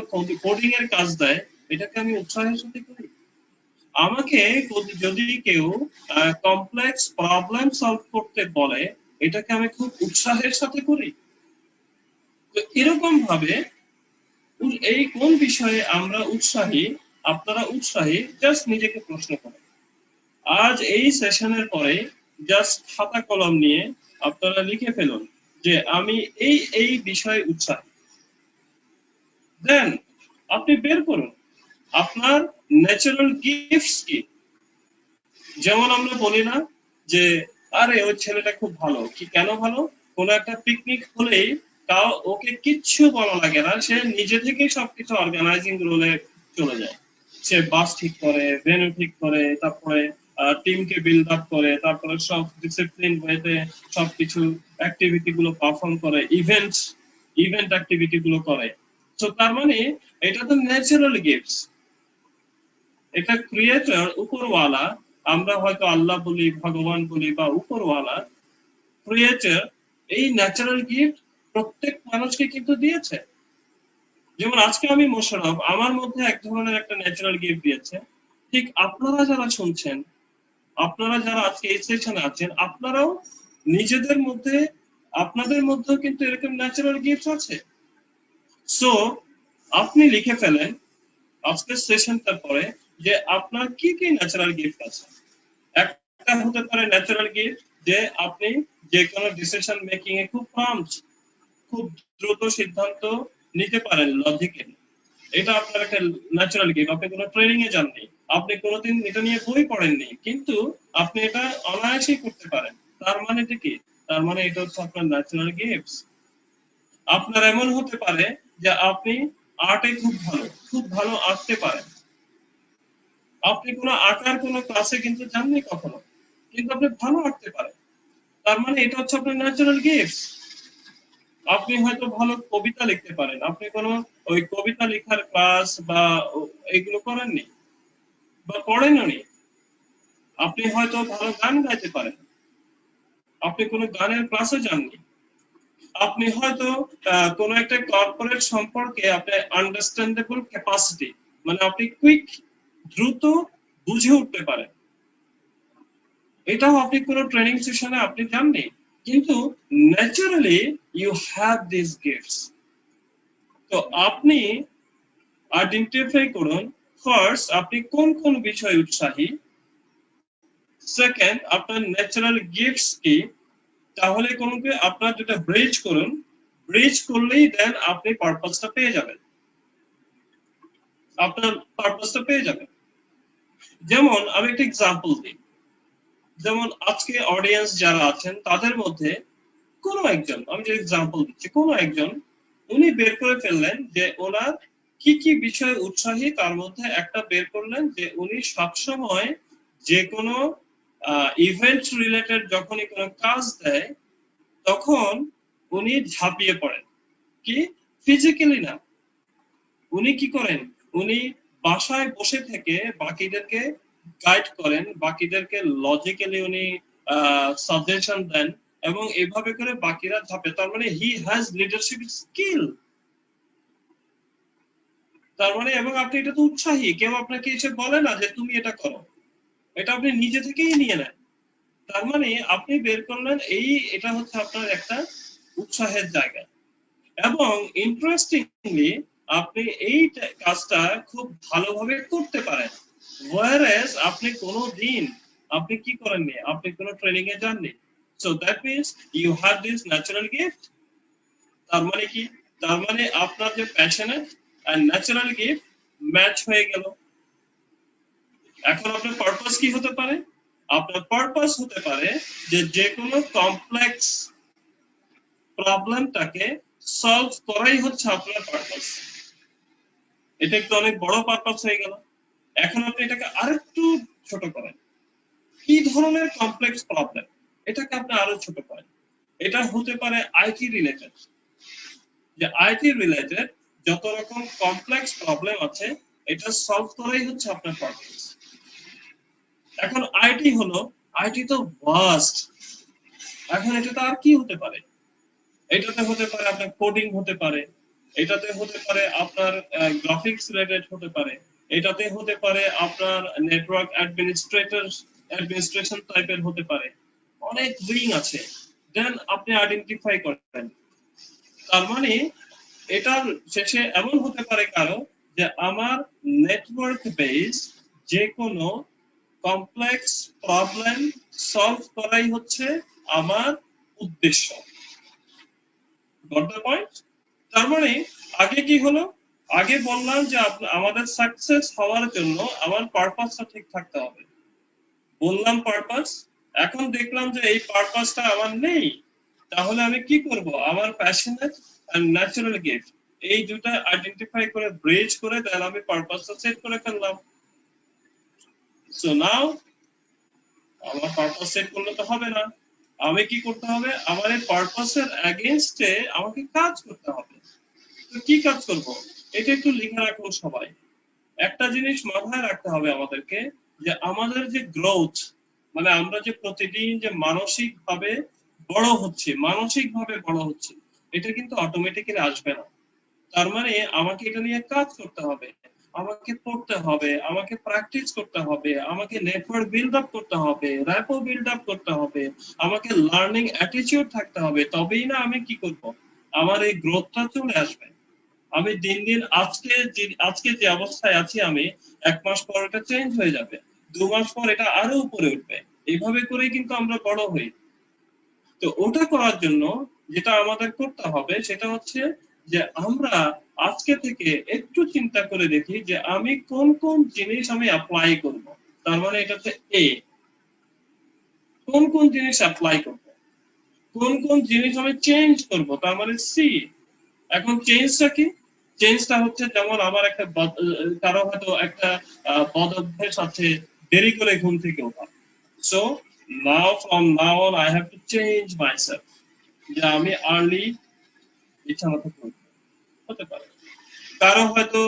S1: কোডিং এর কাজ দেয় এটাকে আমি উৎসাহের সাথে করি? আমাকে যদি কেউ কমপ্লেক্স প্রবলেম সলভ করতে বলে এটাকে আমি খুব উৎসাহের সাথে করি? তো এরকম ভাবে এই কোন বিষয়ে আমরা উৎসাহী, আপনারা উৎসাহী, জাস্ট নিজেকে প্রশ্ন করেন। আজ এই সেশনের পরে জাস্ট খাতা কলম নিয়ে আপনারা লিখে ফেলুন যে আমি এই বিষয়ে উৎসাহী। দেন আপনি বের করুন আপনার ন্যাচারাল গিফটস কি। যেমন আমরা বলি না যে আরে ওই ছেলেটা খুব ভালো, কি কেন ভালো? কোনো একটা পিকনিক হলেই তাও ওকে কিচ্ছু বলা লাগে না, সে নিজে থেকেই সবকিছু অর্গানাইজিং রোলে চলে যায়। সে বাস ঠিক করে, ভেন্যু ঠিক করে, তারপরে টিমকে বিল্ড আপ করে, তারপরে সব ডিসিপ্লিন ওয়েতে সবকিছু অ্যাক্টিভিটি গুলো পারফর্ম করে, ইভেন্ট অ্যাক্টিভিটি গুলো করে। তো তার মানে এটা তো ন্যাচারাল গিফটস। এটা ক্রিয়েটর, উপরওয়ালা, আমরা হয়তো আল্লাহ বলি, ভগবান বলি বা উপরওয়ালা, ক্রিয়েটর এই ন্যাচারাল গিফট প্রত্যেক মানুষকে কিন্তু দিয়েছে। যেমন আজকে আমি মোশাররফ, আমার মধ্যে এক ধরনের একটা ন্যাচারাল গিফট দিয়েছে। ঠিক আপনারা যারা শুনছেন, আপনারা যারা আজকে এই সেকশনে আছেন, আপনারাও নিজেদের মধ্যে, আপনাদের মধ্যেও কিন্তু এরকম ন্যাচারাল গিফট আছে। সো আপনি লিখে ফেলেন আজকের সেশনটার পরে যে আপনার কি কি ন্যাচারাল গিফট আছে। একটা হতে পারে ন্যাচারাল গিফট যে আপনি যে কোনো ডিসিশন মেকিং এ খুব প্রম্পট, খুব দ্রুত সিদ্ধান্ত নিতে পারেন লজিক্যালি। এটা আপনার একটা ন্যাচারাল গিফট। আপনি কোনো ট্রেনিং এ যাননি, আপনি কোনোদিন এটা নিয়ে বই পড়েননি, কিন্তু আপনি এটা অনায়াসেই করতে পারেন। তার মানে কি? তার মানে এটা হচ্ছে আপনার ন্যাচারাল গিফট। আপনার এমন হতে পারে যে আপনি আর্টে খুব ভালো আঁকতে পারেন। আপনি কোনো আঁকার কোনো ক্লাসে কিন্তু যাননি কখনো, কিন্তু আপনি ভালো আঁকতে পারেন। তার মানে এটা হচ্ছে আপনার ন্যাচারাল গিফট। আপনি হয়তো ভালো কবিতা লিখতে পারেন, আপনি কোনো ওই কবিতা লেখার ক্লাস বা এগুলো করেননি বা পড়েননি। আপনি হয়তো ভালো গান গাইতে পারেন, আপনি কোনো গানের ক্লাসে যাননি। আপনি হয়তো কোনো একটা কর্পোরেট সম্পর্কে আপনার আন্ডারস্ট্যান্ডেবল ক্যাপাসিটি, মানে আপনি কুইক, দ্রুত বুঝে উঠতে পারেন। এটাও আপনি কোনো ট্রেনিং সেশনে আপনি যাননি, কিন্তু naturally you have this gifts. তো আপনি আইডেন্টিফাই করুন ফার্স্ট আপনি কোন কোন বিষয়ে উৎসাহী, সেকেন্ড আপনার ন্যাচারাল গিফটস কি। তাহলে কোনকে আপনার যেটা ব্রিজ করুন, ব্রিজ করলেই দেন আপনি পারপাসটা পেয়ে যাবেন, আপনার পারপাসটা পেয়ে যাবেন। যেমন আমি একটা এক্সাম্পল দিই, যেমন আজকে অডিয়েন্স যারা আছেন তাদের মধ্যে কোনো একজন, আমি যে এক্সাম্পল দিচ্ছি, কোনো একজন উনি বের করে ফেললেন যে ওনার কি কি বিষয়ে উৎসাহী, তার মধ্যে একটা বের করলেন যে উনি সবসময় যে কোনো ইভেন্ট রিলেটেড যখনই কোনো কাজ দেয় তখন উনি ঝাঁপিয়ে পড়েন। কি? ফিজিক্যালি না, উনি কি করেন, উনি বাসায় বসে থেকে বাকিদেরকে গাইড করেন, বাকিদেরকে লজিক্যালি উনি সাজেশন দেন এবং এভাবে করে বাকিরা ঝাঁপে। তার মানে হি হ্যাজ লিডারশিপ স্কিল। তার মানে, এবং আপনি এটা তো উৎসাহী, কেউ আপনাকে এসে বলে না যে তুমি এটা করো, এটা আপনি নিজে থেকেই নিয়ে নেন। তার মানে আপনি বের করলেন এটা হচ্ছে আপনার একটা উৎসাহের জায়গা। এবং ইন্টারেস্টিংলি আপনি এই কাজটা খুব ভালোভাবে করতে পারেন, whereas আপনি কোনো দিন আপনি কি করেননি, আপনি কোনো ট্রেনিং এ যাননি। So that means you have this natural gift. তার মানে কি? তার মানে আপনার যে passionate and natural gift match হয়ে গেল। এখন আপনার পারপাস কি হতে পারে? আপনার পারপাস হতে পারে যে যে কোনো কমপ্লেক্স প্রবলেমটাকে সলভ করাই হচ্ছে আপনার পারপাস। এটা একটু অনেক বড় পারপাস হয়ে গেল। এখন আপনি এটাকে আরেকটু ছোট করেন। কি ধরনের কমপ্লেক্স প্রবলেম, এটাকে আপনি আরো ছোট করেন। এটা হতে পারে আইটি রিলেটেড, যে আইটি রিলেটেড যত রকম কমপ্লেক্স প্রবলেম আছে এটা সলভ করাই হচ্ছে আপনার পারপাস। এখন আইটি হলো, আইটি তো ভাস্ট, এখন এটাতে আর কি হতে পারে? এটাতে হতে পারে আপনার কোডিং হতে পারে, এটাতে হতে পারে আপনার গ্রাফিক্স রিলেটেড হতে পারে, এটাতে হতে পারে আপনার নেটওয়ার্ক অ্যাডমিনিস্ট্রেশন টাইপের হতে পারে, অনেক উইং আছে। দেন আপনি আইডেন্টিফাই করেন, তার মানে এটার শেষে এমন হতে পারে কারো যে আমার নেটওয়ার্ক বেস যে কোনো কমপ্লেক্স প্রবলেম সলভ করাই হচ্ছে আমার উদ্দেশ্য। Got the point? তার মানে আগে কি হলো, আগে বললাম যে আমাদের সাকসেস হওয়ার জন্য আমার পারপাসটা ঠিক থাকতে হবে, বললাম পারপাস। এখন দেখলাম যে এই পারপাসটা আমার নেই, তাহলে আমি কি করব? আমার প্যাশনেট এন্ড ন্যাচারাল গিফট, এই দুটো আইডেন্টিফাই করে ব্রিজ করে দেন আমি পারপাসটা সেট করে ফেললাম। সো নাও আমার পারপাস সেট করলে তো হবে না, আমি কি করতে হবে? আমার এই পারপাসের এগেইনস্টে আমাকে কাজ করতে হবে। তো কি কাজ করব? এটা একটু লিখে রাখুন সবাই। একটা জিনিস মাথায় রাখতে হবে আমাদেরকে, যে আমাদের যে গ্রোথ, মানে আমরা যে প্রতিদিন যে মানসিকভাবে বড় হচ্ছে, এটা কিন্তু অটোমেটিক্যালি আসবে না। তার মানে আমাকে এটা নিয়ে কাজ করতে হবে, আমাকে পড়তে হবে, আমাকে প্র্যাকটিস করতে হবে, আমাকে নেটওয়ার্ক বিল্ড আপ করতে হবে, র্যাপো বিল্ড আপ করতে হবে, আমাকে লার্নিং অ্যাটিটিউড থাকতে হবে, তবেই না আমি কি করব? আমার এই গ্রোথটা চলে আসবে। আমি দিন দিন আজকে যে অবস্থায় আছি আমি, 1 মাস পর এটা চেঞ্জ হয়ে যাবে, 2 মাস পর এটা আরো উপরে উঠবে, এইভাবে করেই কিন্তু আমরা বড় হই। তো ওটা করার জন্য যেটা আমাদের করতে হবে সেটা হচ্ছে যে আমরা আজকে থেকে একটু চিন্তা করে দেখি যে আমি কোন কোন জিনিস আমি অ্যাপ্লাই করব। তার মানে এটাতে এ, কোন কোন জিনিস অ্যাপ্লাই করব, কোন কোন জিনিস আমি চেঞ্জ করব, তার মানে সি। এখন চেঞ্জটা কি? চেঞ্জটা হচ্ছে যেমন আমার একটা কারো হয়তো একটা বদ অভ্যেস আছে দেরি করে ঘুম থেকে ওঠা। So from now on I have to change myself, যে আমি আর্লি ইচ্ছা মতো করবো। হতে পারে কারো হয়তো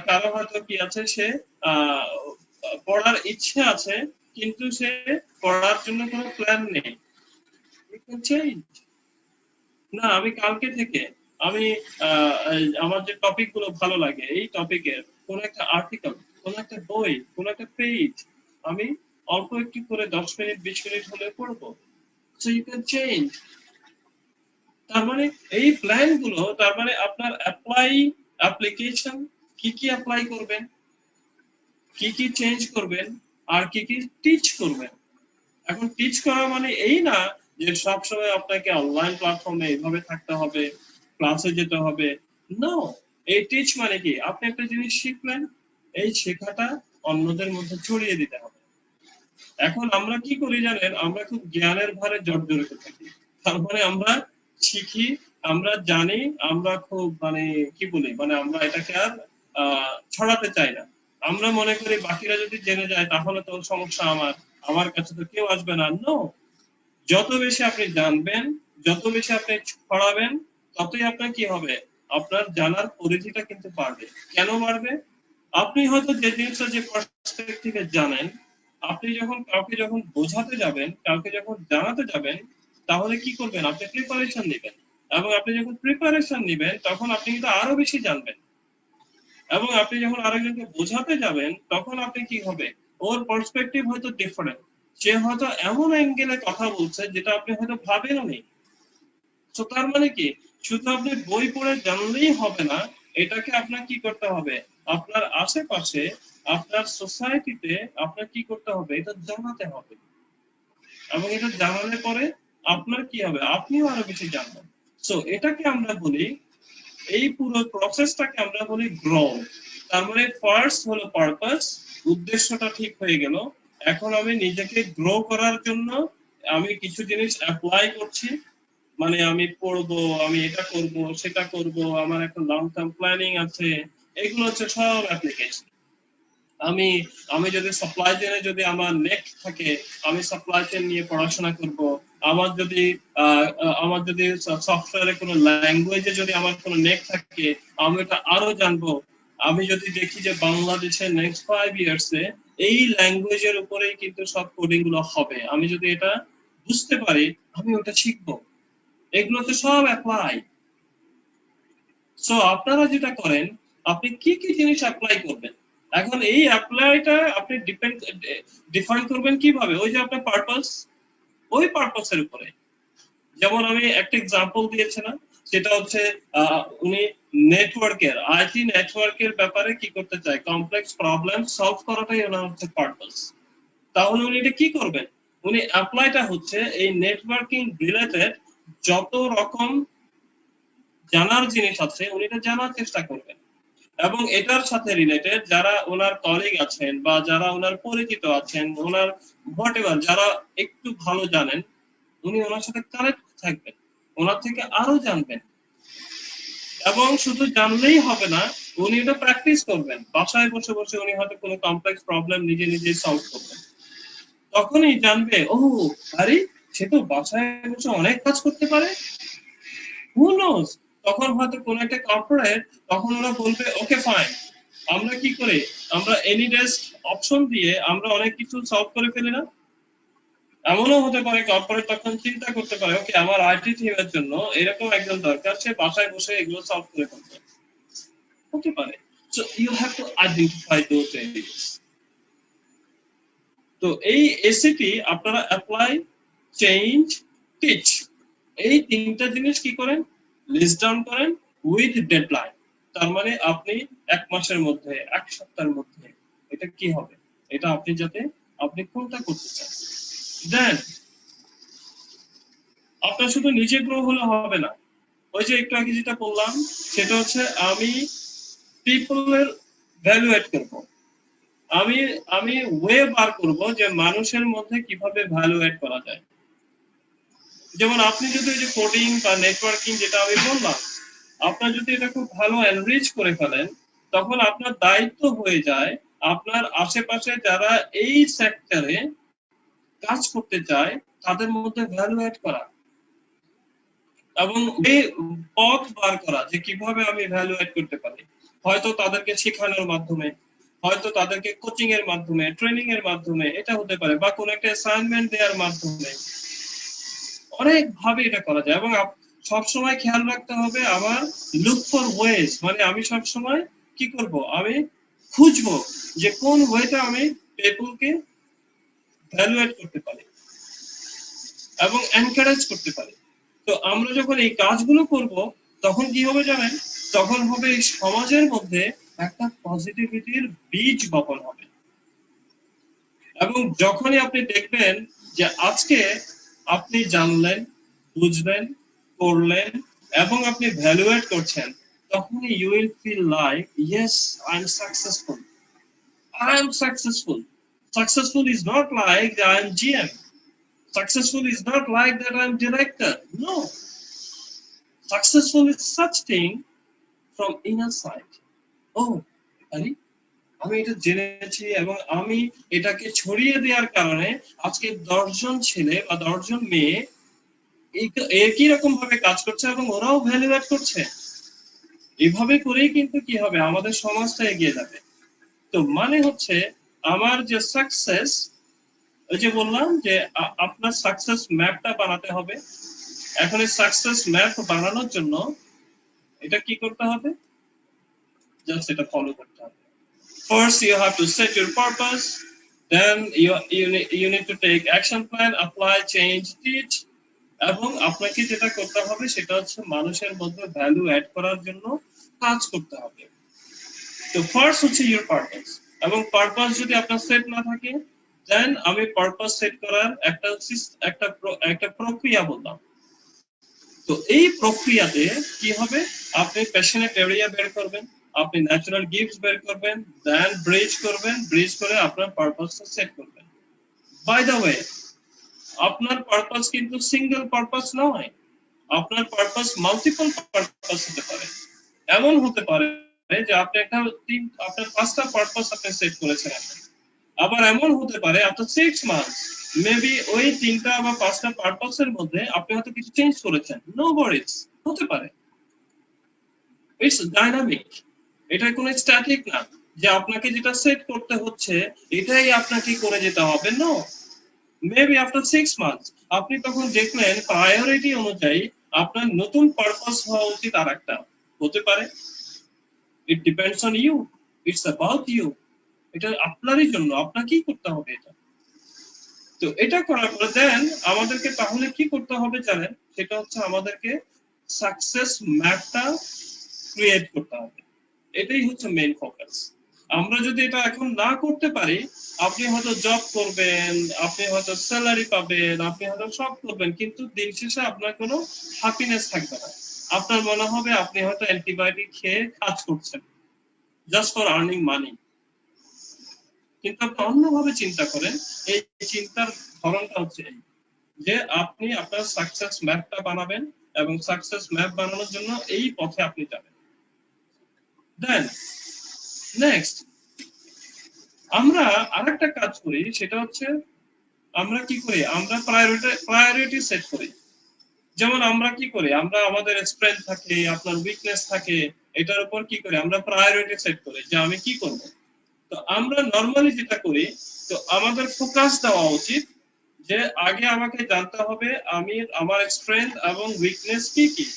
S1: কারো হয়তো কি আছে, সে আহ, পড়ার ইচ্ছে আছে কিন্তু সে পড়ার জন্য কোনো প্ল্যান নেই। You can change. না আমি কালকে থেকে আমি আমার যে টপিক গুলো ভালো লাগে এই টপিকের কোন একটা আর্টিকেল, কোন একটা বই, কোন একটা পেজ আমি অল্প একটু করে 10 মিনিট 20 মিনিট হলে পড়বো। So you can change. তার মানে এই প্ল্যান গুলো, তার মানে আপনার অ্যাপ্লিকেশন, কি কি অ্যাপ্লাই করবেন, কি কি চেঞ্জ করবেন, আর কি কি টিচ করবেন। এখন টিচ করা মানে এই না যে সবসময় আপনাকে অনলাইন প্ল্যাটফর্মে এইভাবে থাকতে হবে, ক্লাসে যেতে হবে। নো, এই টিচ মানে কি? আপনি একটা জিনিস শিখলেন, এই শেখাটা অন্যদের মধ্যে ছড়িয়ে দিতে হবে। এখন আমরা কি করি জানেন? আমরা খুব জ্ঞানের ভারে জর্জরিত থাকি। তার মানে আমরা শিখি, আমরা জানি, আমরা খুব মানে কি বলি, মানে আমরা এটাকে আর ছড়াতে চাই না। আমরা মনে করি বাকিরা যদি জেনে যায় তাহলে তো সমস্যা আমার কাছে তো কেউ আসবে না। নো, যত বেশি আপনি জানবেন, যত বেশি আপনি ছড়াবেন, ততই আপনার কি হবে? আপনার জানার পরিধিটা কিন্তু বাড়বে। কেন বাড়বে? আপনি হয়তো যে জিনিসটা যে পার্সপেক্টিভে জানেন, আপনি যখন বোঝাতে যাবেন, কাউকে যখন জানাতে যাবেন, তাহলে কি করবেন? আপনি প্রিপারেশন নেবেন, এবং আপনি যখন প্রিপারেশন নেবেন তখন আপনি কিন্তু আরো বেশি জানবেন, এবং আপনি যখন আরেকজনকে বোঝাতে যাবেন তখন আপনি কি হবে? ওর পার্সপেক্টিভ হয়তো ডিফারেন্ট, সে হয়তো এমন অ্যাঙ্গেলে কথা বলছে যেটা আপনি হয়তো ভাবেনও নি। তো তার মানে কি, শুধু আপনি বই পড়ে জানলেই হবে না, এটাকে আপনার কি করতে হবে? আপনার আশেপাশে, আপনার সোসাইটিতে আপনার কি করতে হবে? এটা জানাতে হবে, এবং এটা জানালে পরে আপনার কি হবে? আপনিও আরো বেশি জানবেন। সো এটাকে আমরা বলি, এই পুরো প্রসেসটাকে আমরা বলি গ্রো। তার মানে ফার্স্ট হলো পারপাস, উদ্দেশ্যটা ঠিক হয়ে গেল। এখন আমি নিজেকে গ্রো করার জন্য আমি কিছু জিনিস অ্যাপ্লাই করছি, মানে আমি পড়বো, আমি এটা করব, সেটা করব, আমার একটা লং টার্ম প্ল্যানিং আছে, এগুলো হচ্ছে সব অ্যাপ্লিকেশন। আমি আমি যদি সাপ্লাই চেইনে যদি আমার নেক থাকে, আমি সাপ্লাই চেইন নিয়ে পড়াশোনা করব। আমার যদি সফটওয়্যারে কোনো ল্যাঙ্গুয়েজে যদি আমার কোনো নেক থাকে, আমি এটা আরো জানবো। আমি যদি দেখি যে বাংলাদেশের নেক্সট 5 ইয়ার্সে এই ল্যাঙ্গুয়েজের উপরেই কিন্তু সব কোডিং গুলো হবে, আমি যদি এটা বুঝতে পারি, আমি ওটা শিখবো। এগুলো তো সব অ্যাপ্লাই। সো আপনারা যেটা করেন, আপনি কি কি জিনিস অ্যাপ্লাই করবেন, এখন এই অ্যাপ্লাইটা আপনি ডিফাইন করবেন কিভাবে? ওই যে আপনার পারপাস, ওই পারপাসের উপরে। যেমন আমি একটা এক্সাম্পল দিয়েছি না, সেটা হচ্ছে উনি নেটওয়ার্কের, আইটি নেটওয়ার্কের ব্যাপারে কি করতে চায়, কমপ্লেক্স প্রবলেম সলভ করাটাই ওনার হচ্ছে পারপাস। তাহলে উনি এটা কি করবেন? উনি অ্যাপ্লাইটা হচ্ছে এই নেটওয়ার্কিং রিলেটেড যত রকম জানার জিনিস আছে উনি এটা জানার চেষ্টা করবেন, এবং এটার সাথে রিলেটেড যারা ওনার কলিগ আছেন বা যারা ওনার পরিচিত আছেন, ওনার হোয়াটএভার যারা একটু ভালো জানেন, উনি ওনার সাথে কানেক্ট থাকবেন, ওনার থেকে আরো জানবেন। এবং শুধু জানলেই হবে না, উনি এটা প্র্যাকটিস করবেন। বাসায় বসে বসে উনি হয়তো কোনো কমপ্লেক্স প্রবলেম নিজে নিজে সলভ করবেন। তখনই জানবে, ও আরে সে তো বাসায় বসে অনেক কাজ করতে পারে। হু নোজ, তখন হয়তো কোন একটা কর্পোরেট, তখন ওরা বলবে ওকে ফাইন, আমরা কি করে, আমরা এনি ডেস্ক অপশন দিয়ে আমরা অনেক কিছু সলভ করে ফেলি না? এমনও হতে পারে কর্পোরেট তখন চিন্তা করতে পারে, ওকে আমার আইটি টিমের জন্য এরকম একজন দরকার, সে বাসায় বসে এগুলো সলভ করে ফেলবে। হতে পারে। So you have to identify those areas. তো এই এসিপি আপনারা অ্যাপ্লাই, চেঞ্জ, টিচ, এই তিনটা জিনিস কি করেন, লিস্ট ডাউন করেন উইথ ডেডলাইন। তার মানে আপনি 1 মাসের মধ্যে, 1 সপ্তাহের মধ্যে এটা কি হবে, এটা আপনি যাতে আপনি কোনটা করতে চান। দেন আপনার শুধু নিজে গ্রো হলে হবে না, ওই যে একটু আগে যেটা বললাম, সেটা হচ্ছে আমি পিপলের ভ্যালু এড করব। আমি আমি ওয়ে বার করব যে মানুষের মধ্যে কিভাবে ভ্যালু এড করা যায়। যেমন আপনি যদি ওই যে কোডিং বা নেটওয়ার্কিং যেটা আমি বললাম, আপনার যদি এটা খুব ভালো এনরিচ করে ফেলেন, তখন আপনার দায়িত্ব হয়ে যায় আপনার আশেপাশে যারা এই সেক্টরে কাজ করতে চায় তাদের মধ্যে ভ্যালু এড করা, এবং এই পথ বার করা যে কিভাবে আমি ভ্যালু এড করতে পারি। হয়তো তাদেরকে শেখানোর মাধ্যমে, হয়তো তাদেরকে কোচিং এর মাধ্যমে, ট্রেনিং এর মাধ্যমে, এটা হতে পারে, বা কোনো একটা অ্যাসাইনমেন্ট দেওয়ার মাধ্যমে। অনেক ভাবে এটা করা যায়, এবং সব সময় খেয়াল রাখতে হবে আমার লুক ফর ওয়েজ, মানে আমি সব সময় কি করব, আমি খুঁজবো যে কোন ওয়েটা আমি পিপলকে ভ্যালু এড করতে পারি এবং এনকারেজ করতে পারি। তো আমরা যখন এই কাজগুলো করব, তখন কি হবে জানেন, তখন হবে এই সমাজের মধ্যে একটা পজিটিভিটির বীজ বপন হবে। এবং যখনই আপনি দেখবেন যে আজকে আপনি জানলেন, বুঝলেন, করলেন এবং আপনি ভ্যালুয়েট করছেন, তখনই you will feel like yes I am successful. I am successful. Successful is not like that I am GM. Successful is not like that I am director. No. Successful is such thing from inner side. Oh, আরে আমি এটা জেনেছি এবং আমি এটাকে ছড়িয়ে দেওয়ার কারণে আজকে 10 জন ছেলে বা 10 জন মেয়ে একই রকম ভাবে কাজ করছে এবং ওরাও ভ্যালু এড করছে। এভাবে করেই কিন্তু কি হবে, আমাদের সমাজটা এগিয়ে যাবে। তো মানে হচ্ছে আমার যে সাকসেস, ওই যে বললাম যে আপনার সাকসেস ম্যাপটা বানাতে হবে। এখন এই সাকসেস ম্যাপ বানানোর জন্য এটা কি করতে হবে, জাস্ট এটা ফলো করতে হবে। First, you have to set your purpose. Then you need to take action plan, apply, change, teach. এবং আপনাকে যেটা করতে হবে সেটা হচ্ছে মানুষের মধ্যে ভ্যালু অ্যাড করার জন্য কাজ করতে হবে। তো ফার্স্ট হচ্ছে ইউর পারপাস, এবং পারপাস যদি আপনার সেট না থাকে, দেন আমি পারপাস সেট করার একটা প্রক্রিয়া বললাম। তো এই প্রক্রিয়াতে কি হবে, আপনি প্যাশনেট এরিয়া বের করবেন, আপনি ন্যাচারাল গিফটস বের করবেন, দেন ব্রিজ করবেন, ব্রিজ করে আপনার পারপাসটা সেট করবেন। বাই দ্য ওয়ে, আপনার পারপাস কিন্তু সিঙ্গেল পারপাস নয়, আপনার পারপাস মাল্টিপল পারপাস হতে পারে। এমন হতে পারে যে আপনি আপনার 5টা পারপাস আপনি সেট করেছেন এখন। আবার এমন হতে পারে আফটার 6 মান্থস মেবি ওই 3টা বা 5টা পারপাসের মধ্যে আপনি হয়তো কিছু চেঞ্জ করেছেন। নো ওয়ারিজ, হতে পারে। ইটস ডাইনামিক, এটা কোনো স্ট্যাটিক না যে আপনাকে যেটা সেট করতে হচ্ছে এটাই আপনাকে করে যেতে হবে। নো, মেবি আফটার 6 মান্থস আপনি তখন দেখলেন প্রায়োরিটি অনুযায়ী আপনার নতুন পারপাস হওয়া উচিত আর একটা হতে পারে। It depends on you, it's about you. এটা আপনারই জন্য, আপনাকেই করতে হবে এটা। তো এটা করার পরে দেন আমাদেরকে তাহলে কি করতে হবে জানেন, সেটা হচ্ছে আমাদেরকে সাকসেস ম্যাপটা ক্রিয়েট করতে হবে। এটাই হচ্ছে মেইন ফোকাস। আমরা যদি এটা এখন না করতে পারি, আপনি হয়তো জব করবেন, আপনি হয়তো স্যালারি পাবেন, আপনি হয়তো সব করবেন, কিন্তু দিন শেষে আপনার কোনো হ্যাপিনেস থাকবে না। আপনার মনে হবে আপনি হয়তো অ্যান্টিবায়োটিক খেয়ে কাজ করছেন জাস্ট ফর আর্নিং মানি। কিন্তু আপনি অন্যভাবে চিন্তা করেন, এই চিন্তার ধরনটা হচ্ছে এই যে আপনি আপনার সাকসেস ম্যাপটা বানাবেন এবং সাকসেস ম্যাপ বানানোর জন্য এই পথে আপনি যাবেন। দেন নেক্সট আমরা আরেকটা কাজ করি, সেটা হচ্ছে আমরা কি করি, আমরা প্রায়োরিটি সেট করি। যেমন আমরা কি করি, আমরা আমাদের স্ট্রেংথ থাকে, আপনার উইকনেস থাকে, এটার উপর কি করি আমরা প্রায়োরিটি সেট করি যে আমি কি করব। তো আমরা নরমালি যেটা করি, তো আমাদের ফোকাস দেওয়া উচিত যে আগে আমাকে জানতে হবে আমি আমার স্ট্রেংথ এবং উইকনেস কি কি।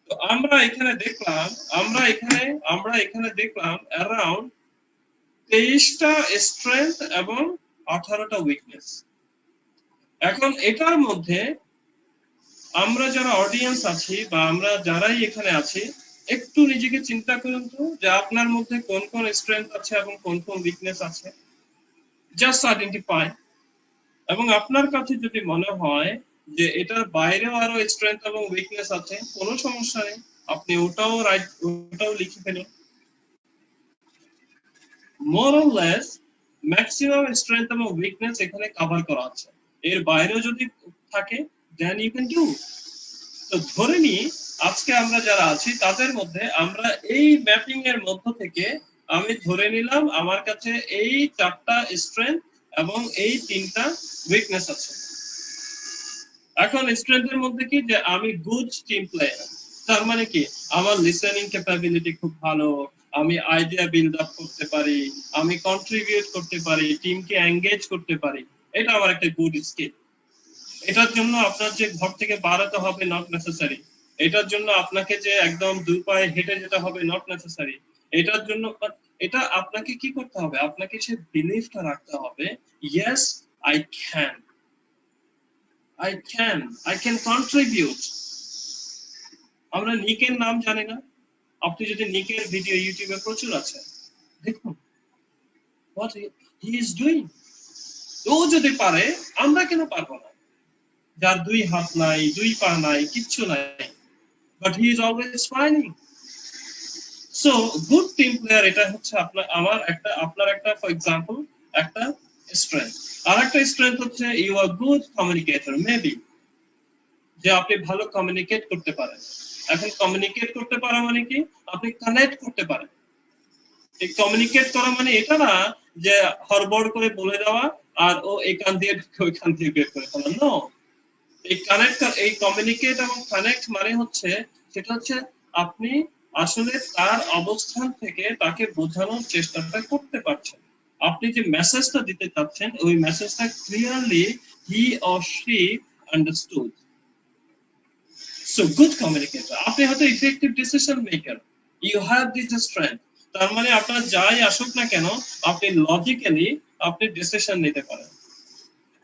S1: তো আমরা এখানে দেখলাম অ্যারাউন্ড 23টা স্ট্রেংথ এবং 18টা উইকনেস। এখন এটার মধ্যে আমরা যারা অডিয়েন্স আছি বা আমরা যারাই এখানে আছি, একটু নিজেকে চিন্তা করুন তো যে আপনার মধ্যে কোন কোন স্ট্রেংথ আছে এবং কোন কোন উইকনেস আছে। Just identify. এবং আপনার কাছে যদি মনে হয় যে এটার বাইরেও আরো স্ট্রেংথ এবং উইকনেস আছে, কোনো সমস্যা নেই, আপনি ওটাও লিখে ফেলুন। More or less maximum strength এবং উইকনেস এখানে কভার করা আছে। এর বাইরেও যদি থাকে দেন ইউ ক্যান ডু। তো ধরে নিই আজকে আমরা যারা আছি তাদের মধ্যে আমরা এই ম্যাপিং এর মধ্য থেকে আমি ধরে নিলাম আমার কাছে এই 4টা স্ট্রেংথ এবং এই 3টা উইকনেস আছে। এখন স্ট্রেংথের মধ্যে কি যে আমি গুড টিম প্লেয়ার, তার মানে কি আমার লিসেনিং ক্যাপাবিলিটি খুব ভালো, আমি আইডিয়া বিল্ড আপ করতে পারি, আমি কন্ট্রিবিউট করতে পারি, টিমকে এঙ্গেজ করতে পারি। এটা আমার একটা গুড স্কিল। এটার জন্য আপনার যে ঘর থেকে বাড়াতে হবে নট নেসেসারি, এটার জন্য আপনাকে যে একদম দুই পায়ে হেঁটে যেতে হবে নট নেসেসারি। এটার জন্য এটা আপনাকে কি করতে হবে, আপনাকে সে বিলিফটা রাখতে হবে yes I can, I can contribute. আমরা নিকের নাম জানি না, আপনি যদি নিকের ভিডিও ইউটিউবে প্রচুর আছে, দেখুন what he is doing। ও যদি পারে আমরা কেন পারবো না, যার 2 হাত নাই 2 পা নাই কিচ্ছু নাই, but he is always smiling। So good team player এটা হচ্ছে আপনার একটা ফর এক্সাম্পল একটা স্ট্রেংথ। আর একটা স্ট্রেংথ হচ্ছে you are good communicator, maybe যে আপনি ভালো কমিউনিকেট করতে পারেন। এখন কমিউনিকেট করতে পারা মানে কি, আপনি কানেক্ট করতে পারেন। এই কমিউনিকেট করা মানে এটা না যে হড়বড় করে বলে দেওয়া আর ও এখান দিয়ে ওইখান দিয়ে বের করে ফেলা। নো, এই কমিউনিকেট এবং কানেক্ট মানে হচ্ছে সেটা হচ্ছে আপনি আসলে তার অবস্থান থেকে তাকে বোঝানোর চেষ্টাটা করতে পারছেন। আপনি যে মেসেজটা দিতে চাচ্ছেন ওই মেসেজটা clearly he or she understood. So good communicator, আপনি হয়তো effective decision maker, you have this strength. তার মানে আপনার যাই আসুক না কেন আপনি লজিক্যালি আপনি ডিসিশন নিতে পারেন।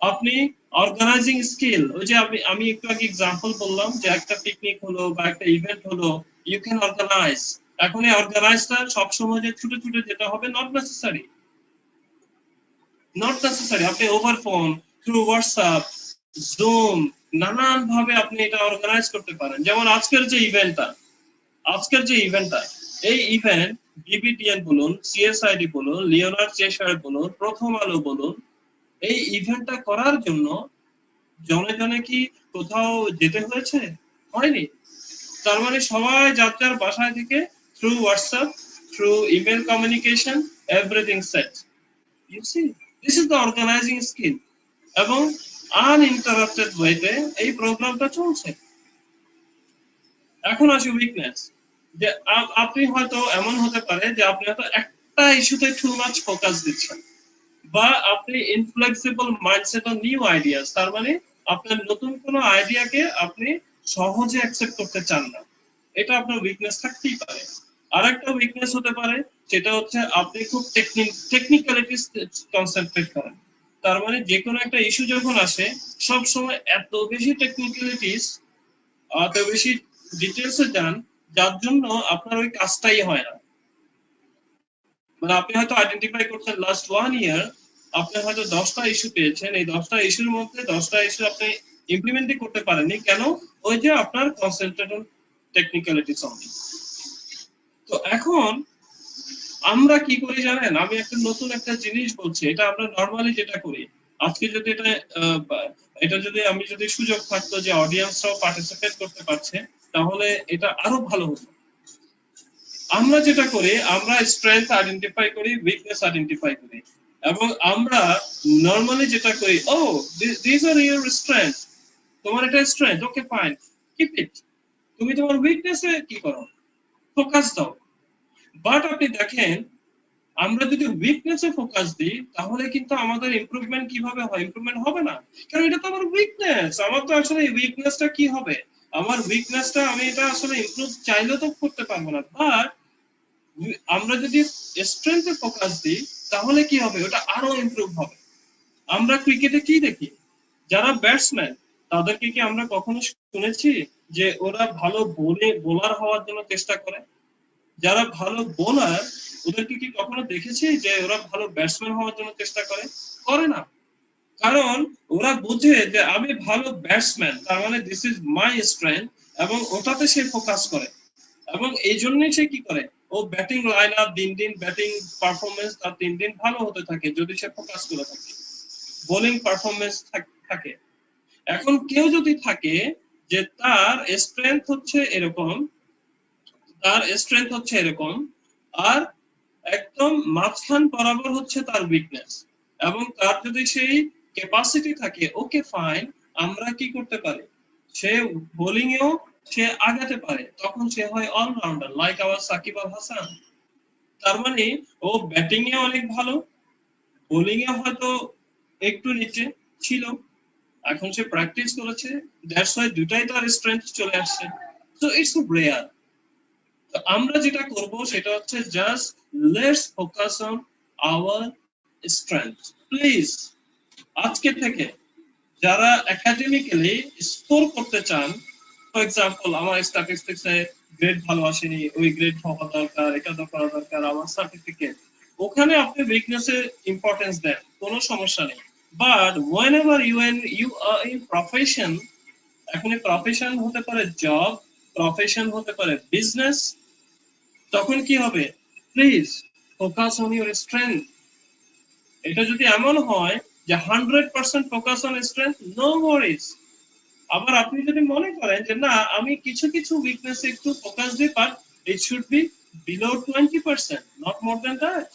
S1: আপনি অর্গানাইজিং স্কিল, ওই যে আমি একটু আগে এক্সাম্পল বললাম যে একটা পিকনিক হলো বা একটা ইভেন্ট হলো, ইউ ক্যান অর্গানাইজ। এখন এই অর্গানাইজটা সবসময় যে ছুটে ছুটে যেতে হবে নট নেসেসারি, আপনি over phone through WhatsApp zoom নানান ভাবে আপনি এটা অর্গানাইজ করতে পারেন। যেমন আজকের যে ইভেন্টটা এই ইভেন্ট ডিবিটিএন বলুন, সিএসআইডি বলুন, লিওনার্ড চেশার বলুন, প্রথম আলো বলুন, এই ইভেন্টটা করার জন্য জনে জনে কি কোথাও যেতে হয়েছে? হয়নি। তার মানে সবাই যার যার বাসায় থেকে through WhatsApp through email communication, everything set. You see, this is the organizing skill. এবং uninterrupted ওয়েতে এই প্রোগ্রামটা চলছে। এখন আসি উইকনেস, যে আপনি হয়তো এমন হতে পারে যে আপনি হয়তো একটা ইস্যুতে টু মাচ ফোকাস দিচ্ছেন, বা আপনি inflexible mindset on new ideas, তার মানে আপনার নতুন কোনো আইডিয়াকে আপনি সহজে অ্যাকসেপ্ট করতে চান না, এটা আপনার উইকনেস থাকতেই পারে। আরেকটা উইকনেস হতে পারে, সেটা হচ্ছে আপনি খুব টেকনিক্যালিটিস কনসেন্ট্রেট করেন, তার মানে যে কোনো একটা ইস্যু যখন আসে সব সময় এত বেশি টেকনিক্যালিটিস, এত বেশি ডিটেলসে যান, যার জন্য আপনার ওই কাজটাই হয় না। মানে আপনি হয়তো আইডেন্টিফাই করছেন লাস্ট 1 ইয়ার আপনি হয়তো 10টা ইস্যু পেয়েছেন, এই 10টা ইস্যুর মধ্যে 10টা ইস্যু আপনি ইমপ্লিমেন্টই করতে পারেননি, কেন? ওই যে আপনার কনসেন্ট্রেট অন টেকনিক্যালিটিস অনলি। তো এখন আমরা কি করি জানেন, আমি একটা নতুন একটা জিনিস বলছি, এটা আমরা নরমালি যেটা করি, আজকে যদি এটা যদি আমি যদি সুযোগ থাকতো যে অডিয়েন্সরাও পার্টিসিপেট করতে পারছে, তাহলে এটা আরো ভালো হতো। আমরা যেটা করি, আমরা স্ট্রেংথ আইডেন্টিফাই করি, উইকনেস আইডেন্টিফাই করি, এবং আমরা নরমালি যেটা করি, ও দিস আর ইউর স্ট্রেংথ, তোমার এটা strength, okay fine, keep it. তুমি তোমার উইকনেসে কি করো, ফোকাস দাও। বাট আপনি দেখেন, আমরা যদি উইকনেসে ফোকাস দিই, তাহলে কিন্তু আমাদের ইমপ্রুভমেন্ট কিভাবে হয়? ইমপ্রুভমেন্ট হবে না, কারণ এটা তো আমার উইকনেস। আমার তো আসলে এই উইকনেসটা কি হবে, আমার উইকনেসটা আমি এটা আসলে ইমপ্রুভ চাইলেও তো করতে পারবো না। বাট আমরা যদি স্ট্রেংথে ফোকাস দিই, তাহলে কি হবে, ওটা আরো ইমপ্রুভ হবে। আমরা ক্রিকেটে কি দেখি, যারা ব্যাটসম্যান, তাদেরকে কি আমরা কখনো শুনেছি যে ওরা ভালো বোলার হওয়ার জন্য চেষ্টা করে? যারা ভালো বোলার, ওদেরকে কি কখনো দেখেছি যে ওরা ভালো ব্যাটসম্যান হওয়ার জন্য চেষ্টা করে? করে না, কারণ ওরা বুঝে যে আমি ভালো ব্যাটসম্যান, তার মানে দিস ইজ মাই স্ট্রেংথ, এবং ওটাতে সে ফোকাস করে, এবং এই জন্যই সে কি করে, ও ব্যাটিং লাইন আপ দিন দিন, ব্যাটিং পারফরমেন্স তার দিন দিন ভালো হতে থাকে যদি সে ফোকাস করে থাকে, বোলিং পারফরমেন্স থাকে। এখন কেউ যদি থাকে যে তার স্ট্রেংথ হচ্ছে এরকম, আর একদম মাঝখান বরাবর হচ্ছে তার উইকনেস, এবং তার যদি সেই ক্যাপাসিটি থাকে, ওকে ফাইন, আমরা কি করতে পারি, সে বোলিং এও সে আগাতে পারে, তখন সে হয় allrounder, like our Shakib Al Hasan. তার মানে ও ব্যাটিং এ অনেক ভালো, বোলিং এ হয়তো একটু নিচে ছিল, এখন সে প্র্যাকটিস করেছে, দ্যাটস ওয়াই দুটাই তার স্ট্রেংথ চলে আসছে। So it's rare. আমরা যেটা করব সেটা হচ্ছে just let's focus on our strength please. আজকে থেকে যারা একাডেমিক্যালি স্কোর করতে চান, ফর এক্সাম্পল আমার স্ট্যাটিস্টিক্সে গ্রেড ভালো আসেনি, ওই গ্রেড হওয়া দরকার, এটা তো করা দরকার, আমার সার্টিফিকেট, ওখানে আপনি উইকনেসে ইম্পর্টেন্স দেন, কোনো সমস্যা নেই। But whenever you are in profession, এখন প্রফেশন হতে পারে জব, প্রফেশন হতে পারে বিজনেস, তখন কি হবে, please focus on your strength. এটা যদি এমন হয় যে 100% focus on strength, no worries. আবার আপনি যদি মনে করেন যে না, আমি কিছু কিছু উইকনেস একটু ফোকাস দিই, but it should be below 20%, not more than that,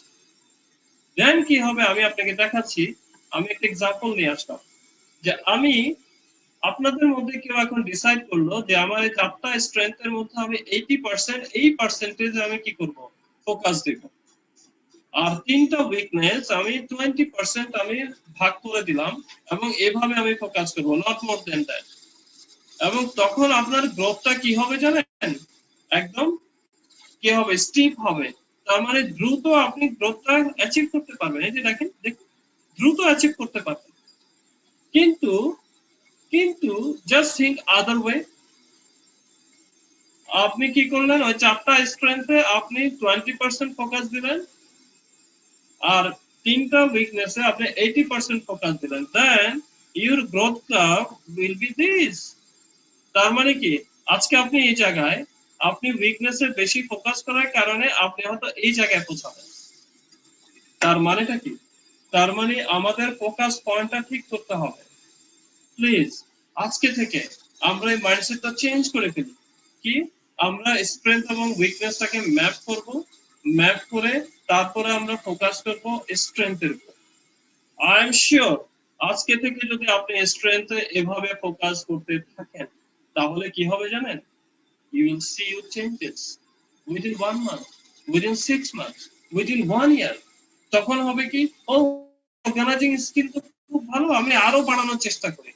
S1: then কি হবে আমি আপনাকে দেখাচ্ছি। আমি একটা এক্সাম্পল নিয়ে আসলাম, যে আমি আপনাদের মধ্যে কেউ এখন ডিসাইড করলো যে আমার এই 4টা স্ট্রেংথের মধ্যে আমি 80% এই পার্সেন্টেজে আমি কি করব, ফোকাস দেব, আর 3টা উইকনেস আমি 20% আমি ভাগ করে দিলাম, এবং এভাবে আমি ফোকাস করব, নট মোর দেন দ্যাট। এবং তখন আপনার গ্রোথটা কি হবে জানেন, একদম কি হবে, স্টিপ হবে। তার মানে দ্রুত আপনি গ্রোথটা অ্যাচিভ করতে পারবেন। এই যে দেখেন, দ্রুত অ্যাচিভ করতে পারবেন। কিন্তু কিন্তু জাস্ট থিঙ্ক আদার ওয়ে, আপনি কি করলেন, ওই 4টা স্ট্রেংথে আপনি 20% ফোকাস দিলেন, আর 3টা উইকনেসে আপনি 80% ফোকাস দিলেন, then your growth curve will be this. তার মানে কি, আজকে আপনি এই জায়গায়, আপনি উইকনেসে বেশি ফোকাস করার কারণে আপনি হয়তো এই জায়গায় পৌঁছাবেন। তার মানেটা কি, তার মানে আমাদের ফোকাস পয়েন্টটা ঠিক করতে হবে। প্লিজ আজকে থেকে আমরা এই মাইন্ডসেটটা চেঞ্জ করে ফেলি, কি আমরা স্ট্রেংথ এবং উইকনেসটাকে ম্যাপ করব, ম্যাপ করে তারপরে আমরা ফোকাস করব স্ট্রেংথের উপর। আই এম শিওর আজকে থেকে যদি আপনি স্ট্রেংথে এভাবে ফোকাস করতে থাকেন তাহলে কি হবে জানেন? You will see your changes within 1 month, within 6 months, within 1 year. তখন হবে কি, ও অর্গানাইজিং স্কিল তো খুব ভালো, আমি আরো বাড়ানোর চেষ্টা করি।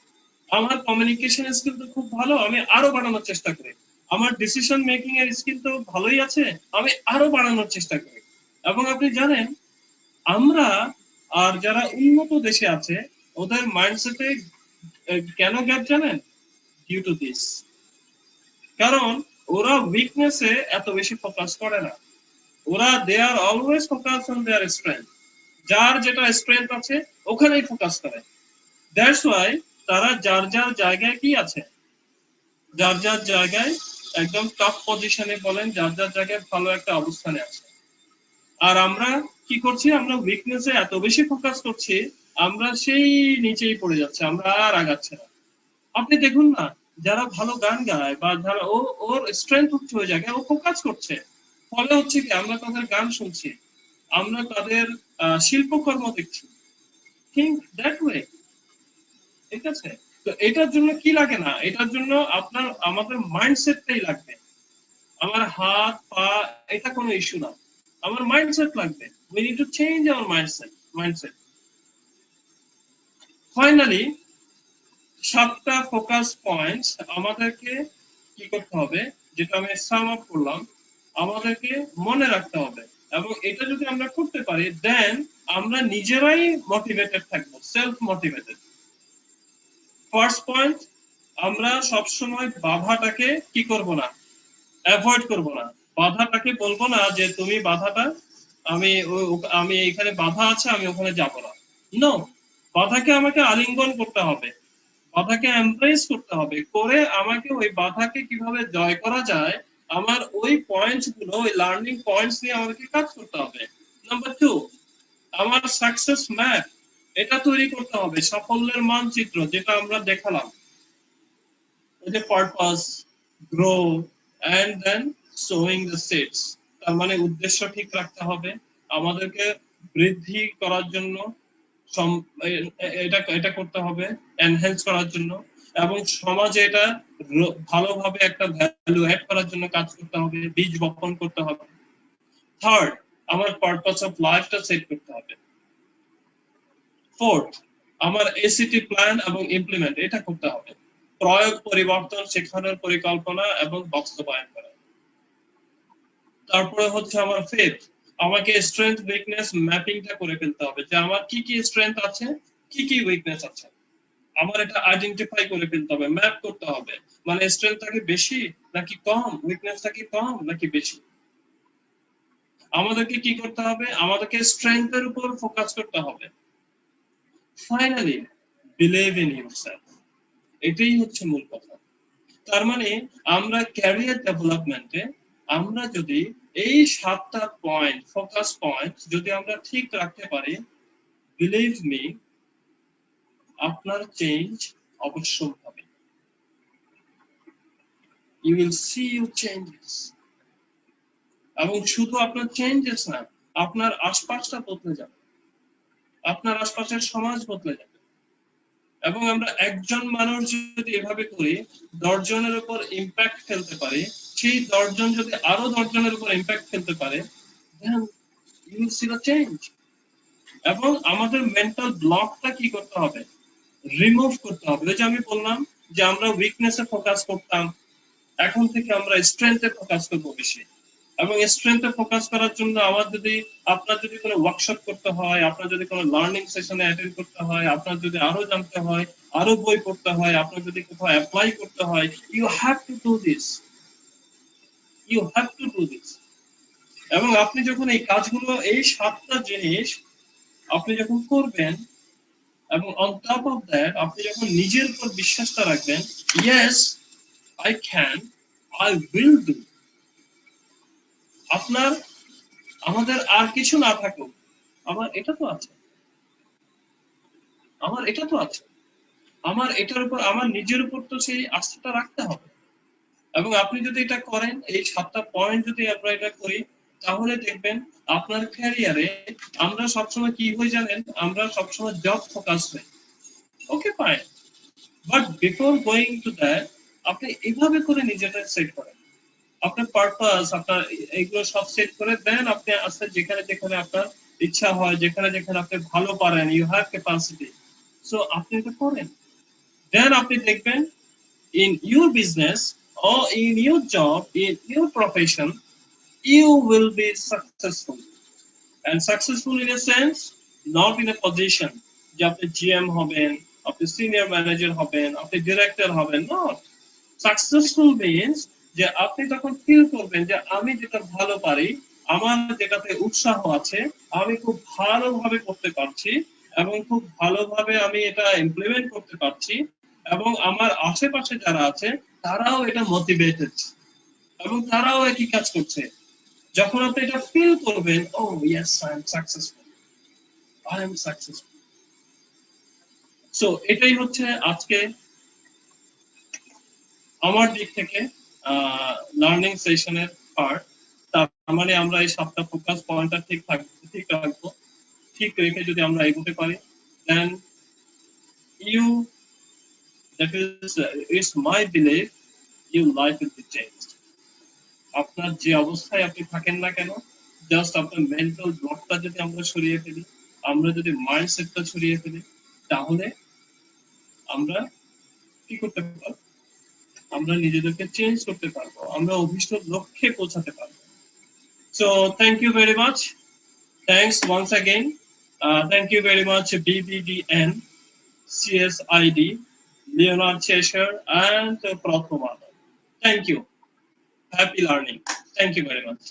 S1: আমার কমিউনিকেশন স্কিল তো খুব ভালো, আমি আরো বাড়ানোর চেষ্টা করি। আমার ডিসিশন মেকিং এর স্কিল তো ভালোই আছে, আমি আরো বাড়ানোর চেষ্টা করি। এবং আপনি জানেন আমরা আর যারা উন্নত দেশে আছে ওদের মাইন্ডসেটে কেন গ্যাপ জানেন? Due to this. কারণ ওরা উইকনেসে এত বেশি ফোকাস করে না, ওরা they are always focus on their strength. যার যেটা স্ট্রেংথ আছে ওখানেই ফোকাস করে। দ্যাটস ওয়াই তারা যার যার জায়গায় কি আছে, যার যার জায়গায় একদম টপ পজিশনে বলেন, যার যার জায়গায় ভালো একটা অবস্থানে আছে। আর আমরা কি করছি, আমরা উইকনেসে এত বেশি ফোকাস করছি, আমরা সেই নিচেই পড়ে যাচ্ছে, আমরা আর আগাচ্ছি না। আপনি দেখুন না, যারা ভালো গান গায় বা যারা ওর স্ট্রেংথ হচ্ছে ওই জায়গায়, ও ফোকাস করছে, ফলে হচ্ছে কি আমরা তাদের গান শুনছি, আমরা তাদের শিল্পকর্ম দেখছি। Think that way. ঠিক আছে? তো এটার জন্য কি লাগে না, এটার জন্য আমাদের মাইন্ডসেটটাই লাগবে। আমার হাত পা এটা কোনো ইস্যু না, আমার মাইন্ডসেট লাগবে। We need to change our mindset. Finally 7টা ফোকাস পয়েন্টস আমাদেরকে কি করতে হবে, যেটা আমি সাম আপ করলাম, আমাদেরকে মনে রাখতে হবে। এবং এটা যদি আমরা করতে পারি দেন আমরা নিজেরাই মোটিভেটেড থাকবো, সেলফ মোটিভেটেড। ফার্স্ট পয়েন্ট, আমরা সবসময় বাধাটাকে কি করব না, অ্যাভয়েড করব না। বাধাটাকে বলবো না যে তুমি বাধাটা, আমি এখানে বাধা আছে আমি ওখানে যাব না। নো, বাধাকে আমাকে আলিঙ্গন করতে হবে, বাধাকে এমব্রেস করতে হবে, করে আমাকে ওই বাধাকে কিভাবে জয় করা যায়, আমার ওই পয়েন্টস গুলো, ওই লার্নিং পয়েন্টস নিয়ে আমাকে কাজ করতে হবে। নাম্বার 2, আমার সাকসেস ম্যাপ এটা তৈরি করতে হবে, সাফল্যের মানচিত্র যেটা আমরা দেখালাম। ওই যে purpose, grow and then sowing the seeds. তার মানে উদ্দেশ্য ঠিক রাখতে হবে আমাদেরকে, বৃদ্ধি করার জন্য এটা এটা করতে হবে, এনহ্যান্স করার জন্য, এবং সমাজে এটা ভালোভাবে একটা ভ্যালু অ্যাড করার জন্য কাজ করতে হবে, বীজ বপন করতে হবে। থার্ড, আমার পারপাস অফ লাইফটা সেট করতে হবে। ফোর্থ, আমার এসিটি প্ল্যান এবং ইমপ্লিমেন্ট এটা করতে হবে, প্রয়োগ, পরিবর্তন, শেখানোর পরিকল্পনা এবং বাস্তবায়ন করা। তারপরে হচ্ছে আমার ফিফথ, আমাকে স্ট্রেংথ উইকনেস ম্যাপিংটা করে ফেলতে হবে, যে আমার কি কি স্ট্রেংথ আছে, কি কি উইকনেস আছে, আমার এটা আইডেন্টিফাই করে ফেলতে হবে, ম্যাপ করতে হবে। মানে স্ট্রেংথটা কি বেশি নাকি কম, উইকনেসটা কি কম নাকি বেশি। আমাদেরকে কি করতে হবে, আমাদেরকে স্ট্রেংথের উপর ফোকাস করতে হবে। ফাইনালি, বিলিভ ইন ইউরসেলফ, এটাই হচ্ছে মূল কথা। তার মানে আমরা ক্যারিয়ার ডেভেলপমেন্টে আমরা যদি এই 7টা পয়েন্ট, ফোকাস পয়েন্ট যদি আমরা ঠিক রাখতে পারি, বিলিভ মি, আপনার চেঞ্জ অবশ্যই হবে। You will see your changes. এবং শুধু আপনার চেঞ্জেস না, আপনার আশপাশটা বদলে যাবে, আপনার আশপাশের সমাজ বদলে যাবে। এবং আমরা একজন মানুষ যদি এভাবে করি, 10 জনের উপর ইম্প্যাক্ট ফেলতে পারি, সেই 10 জন যদি আরো 10 জনের উপর ইম্প্যাক্ট ফেলতে পারে, then you will see the change. এবং আমাদের মেন্টাল ব্লকটা কি করতে হবে, রিমুভ করতে হবে। ওই যে আমি বললাম যে আমরা উইকনেসে ফোকাস করতাম, এখন থেকে আমরা স্ট্রেংথে ফোকাস করবো বেশি। এবং স্ট্রেংথে ফোকাস করার জন্য আপনার যদি কোনো ওয়ার্কশপ করতে হয়, আপনার যদি কোনো লার্নিং সেশনে অ্যাটেন্ড করতে হয়, আপনার যদি আরো জানতে হয়, আরো বই পড়তে হয়, আপনার যদি কোথাও অ্যাপ্লাই করতে হয়, you have to do this, you have to do this. এবং আপনি যখন এই কাজগুলো, এই 7টা জিনিস আপনি যখন করবেন, এবং অন টপ অফ দ্যাট আপনি যখন নিজের উপর বিশ্বাসটা রাখবেন, yes I can, I will do. আমাদের আর কিছু না থাকুক, আমার এটা তো আছে, আমার এটা তো আছে, আমার এটার উপর, আমার নিজের উপর তো সেই আস্থাটা রাখতে হবে। এবং আপনি যদি এটা করেন, এই 7টা পয়েন্ট যদি আমরা এটা করি, তাহলে দেখবেন আপনার ক্যারিয়ারে আমরা সবসময় কি হই জানেন, আমরা সবসময় জব ফোকাস হই। Okay fine, but before going to that আপনি এইভাবে করে নিজেটা সেট করেন, আপনার পারপাস আপনার এইগুলো সব সেট করে দেন, আপনি আস্তে যেখানে যেখানে আপনার ইচ্ছা হয়, যেখানে যেখানে আপনি ভালো পারেন, ইউ হ্যাভ ক্যাপাসিটি, সো আপনি এটা করেন। দেন আপনি দেখবেন in your business or in your job, in your profession, you will be successful. And successful in a sense, not in a position যে আপনি GM হবেন, আপনি সিনিয়র ম্যানেজার হবেন, আপনি ডিরেক্টর হবেন, not. Successful means যে আপনি যখন ফিল করবেন যে আমি যেটা ভালো পারি, আমার যেটাতে উৎসাহ আছে, আমি খুব ভালোভাবে করতে পারছি এবং খুব ভালোভাবে আমি এটা ইমপ্লিমেন্ট করতে পারছি, এবং আমার আশেপাশে যারা আছে তারাও এটা মোটিভেটেড এবং তারাও একই কাজ করছে। যখন আপনি এটা ফিল করবেন, oh yes I am successful, I am successful. So এটাই হচ্ছে আজকে আমার দিক থেকে লার্নিং সেশনের পার্ট। তার মানে আমরা এই 7টা ফোকাস পয়েন্টটা ঠিক রাখবো, ঠিক রেখে যদি আমরা এগোতে পারি, then you that is it's my believe you life will be changed. আপনার যে অবস্থায় আপনি থাকেন না কেন, জাস্ট আপনার মেন্টাল ব্লকটা যদি আমরা সরিয়ে ফেলি, আমরা যদি মাইন্ডসেটটা সরিয়ে ফেলি, তাহলে আমরা কি করতে পারবো, আমরা নিজেদেরকে চেঞ্জ করতে পারবো, আমরা অভিষ্ট লক্ষ্যে পৌঁছাতে পারবো। So thank you very much, thanks once again, thank you very much BBDN, CSID, Leonard Cheshire and Prathom Adam. Thank you. Happy learning. Thank you very much.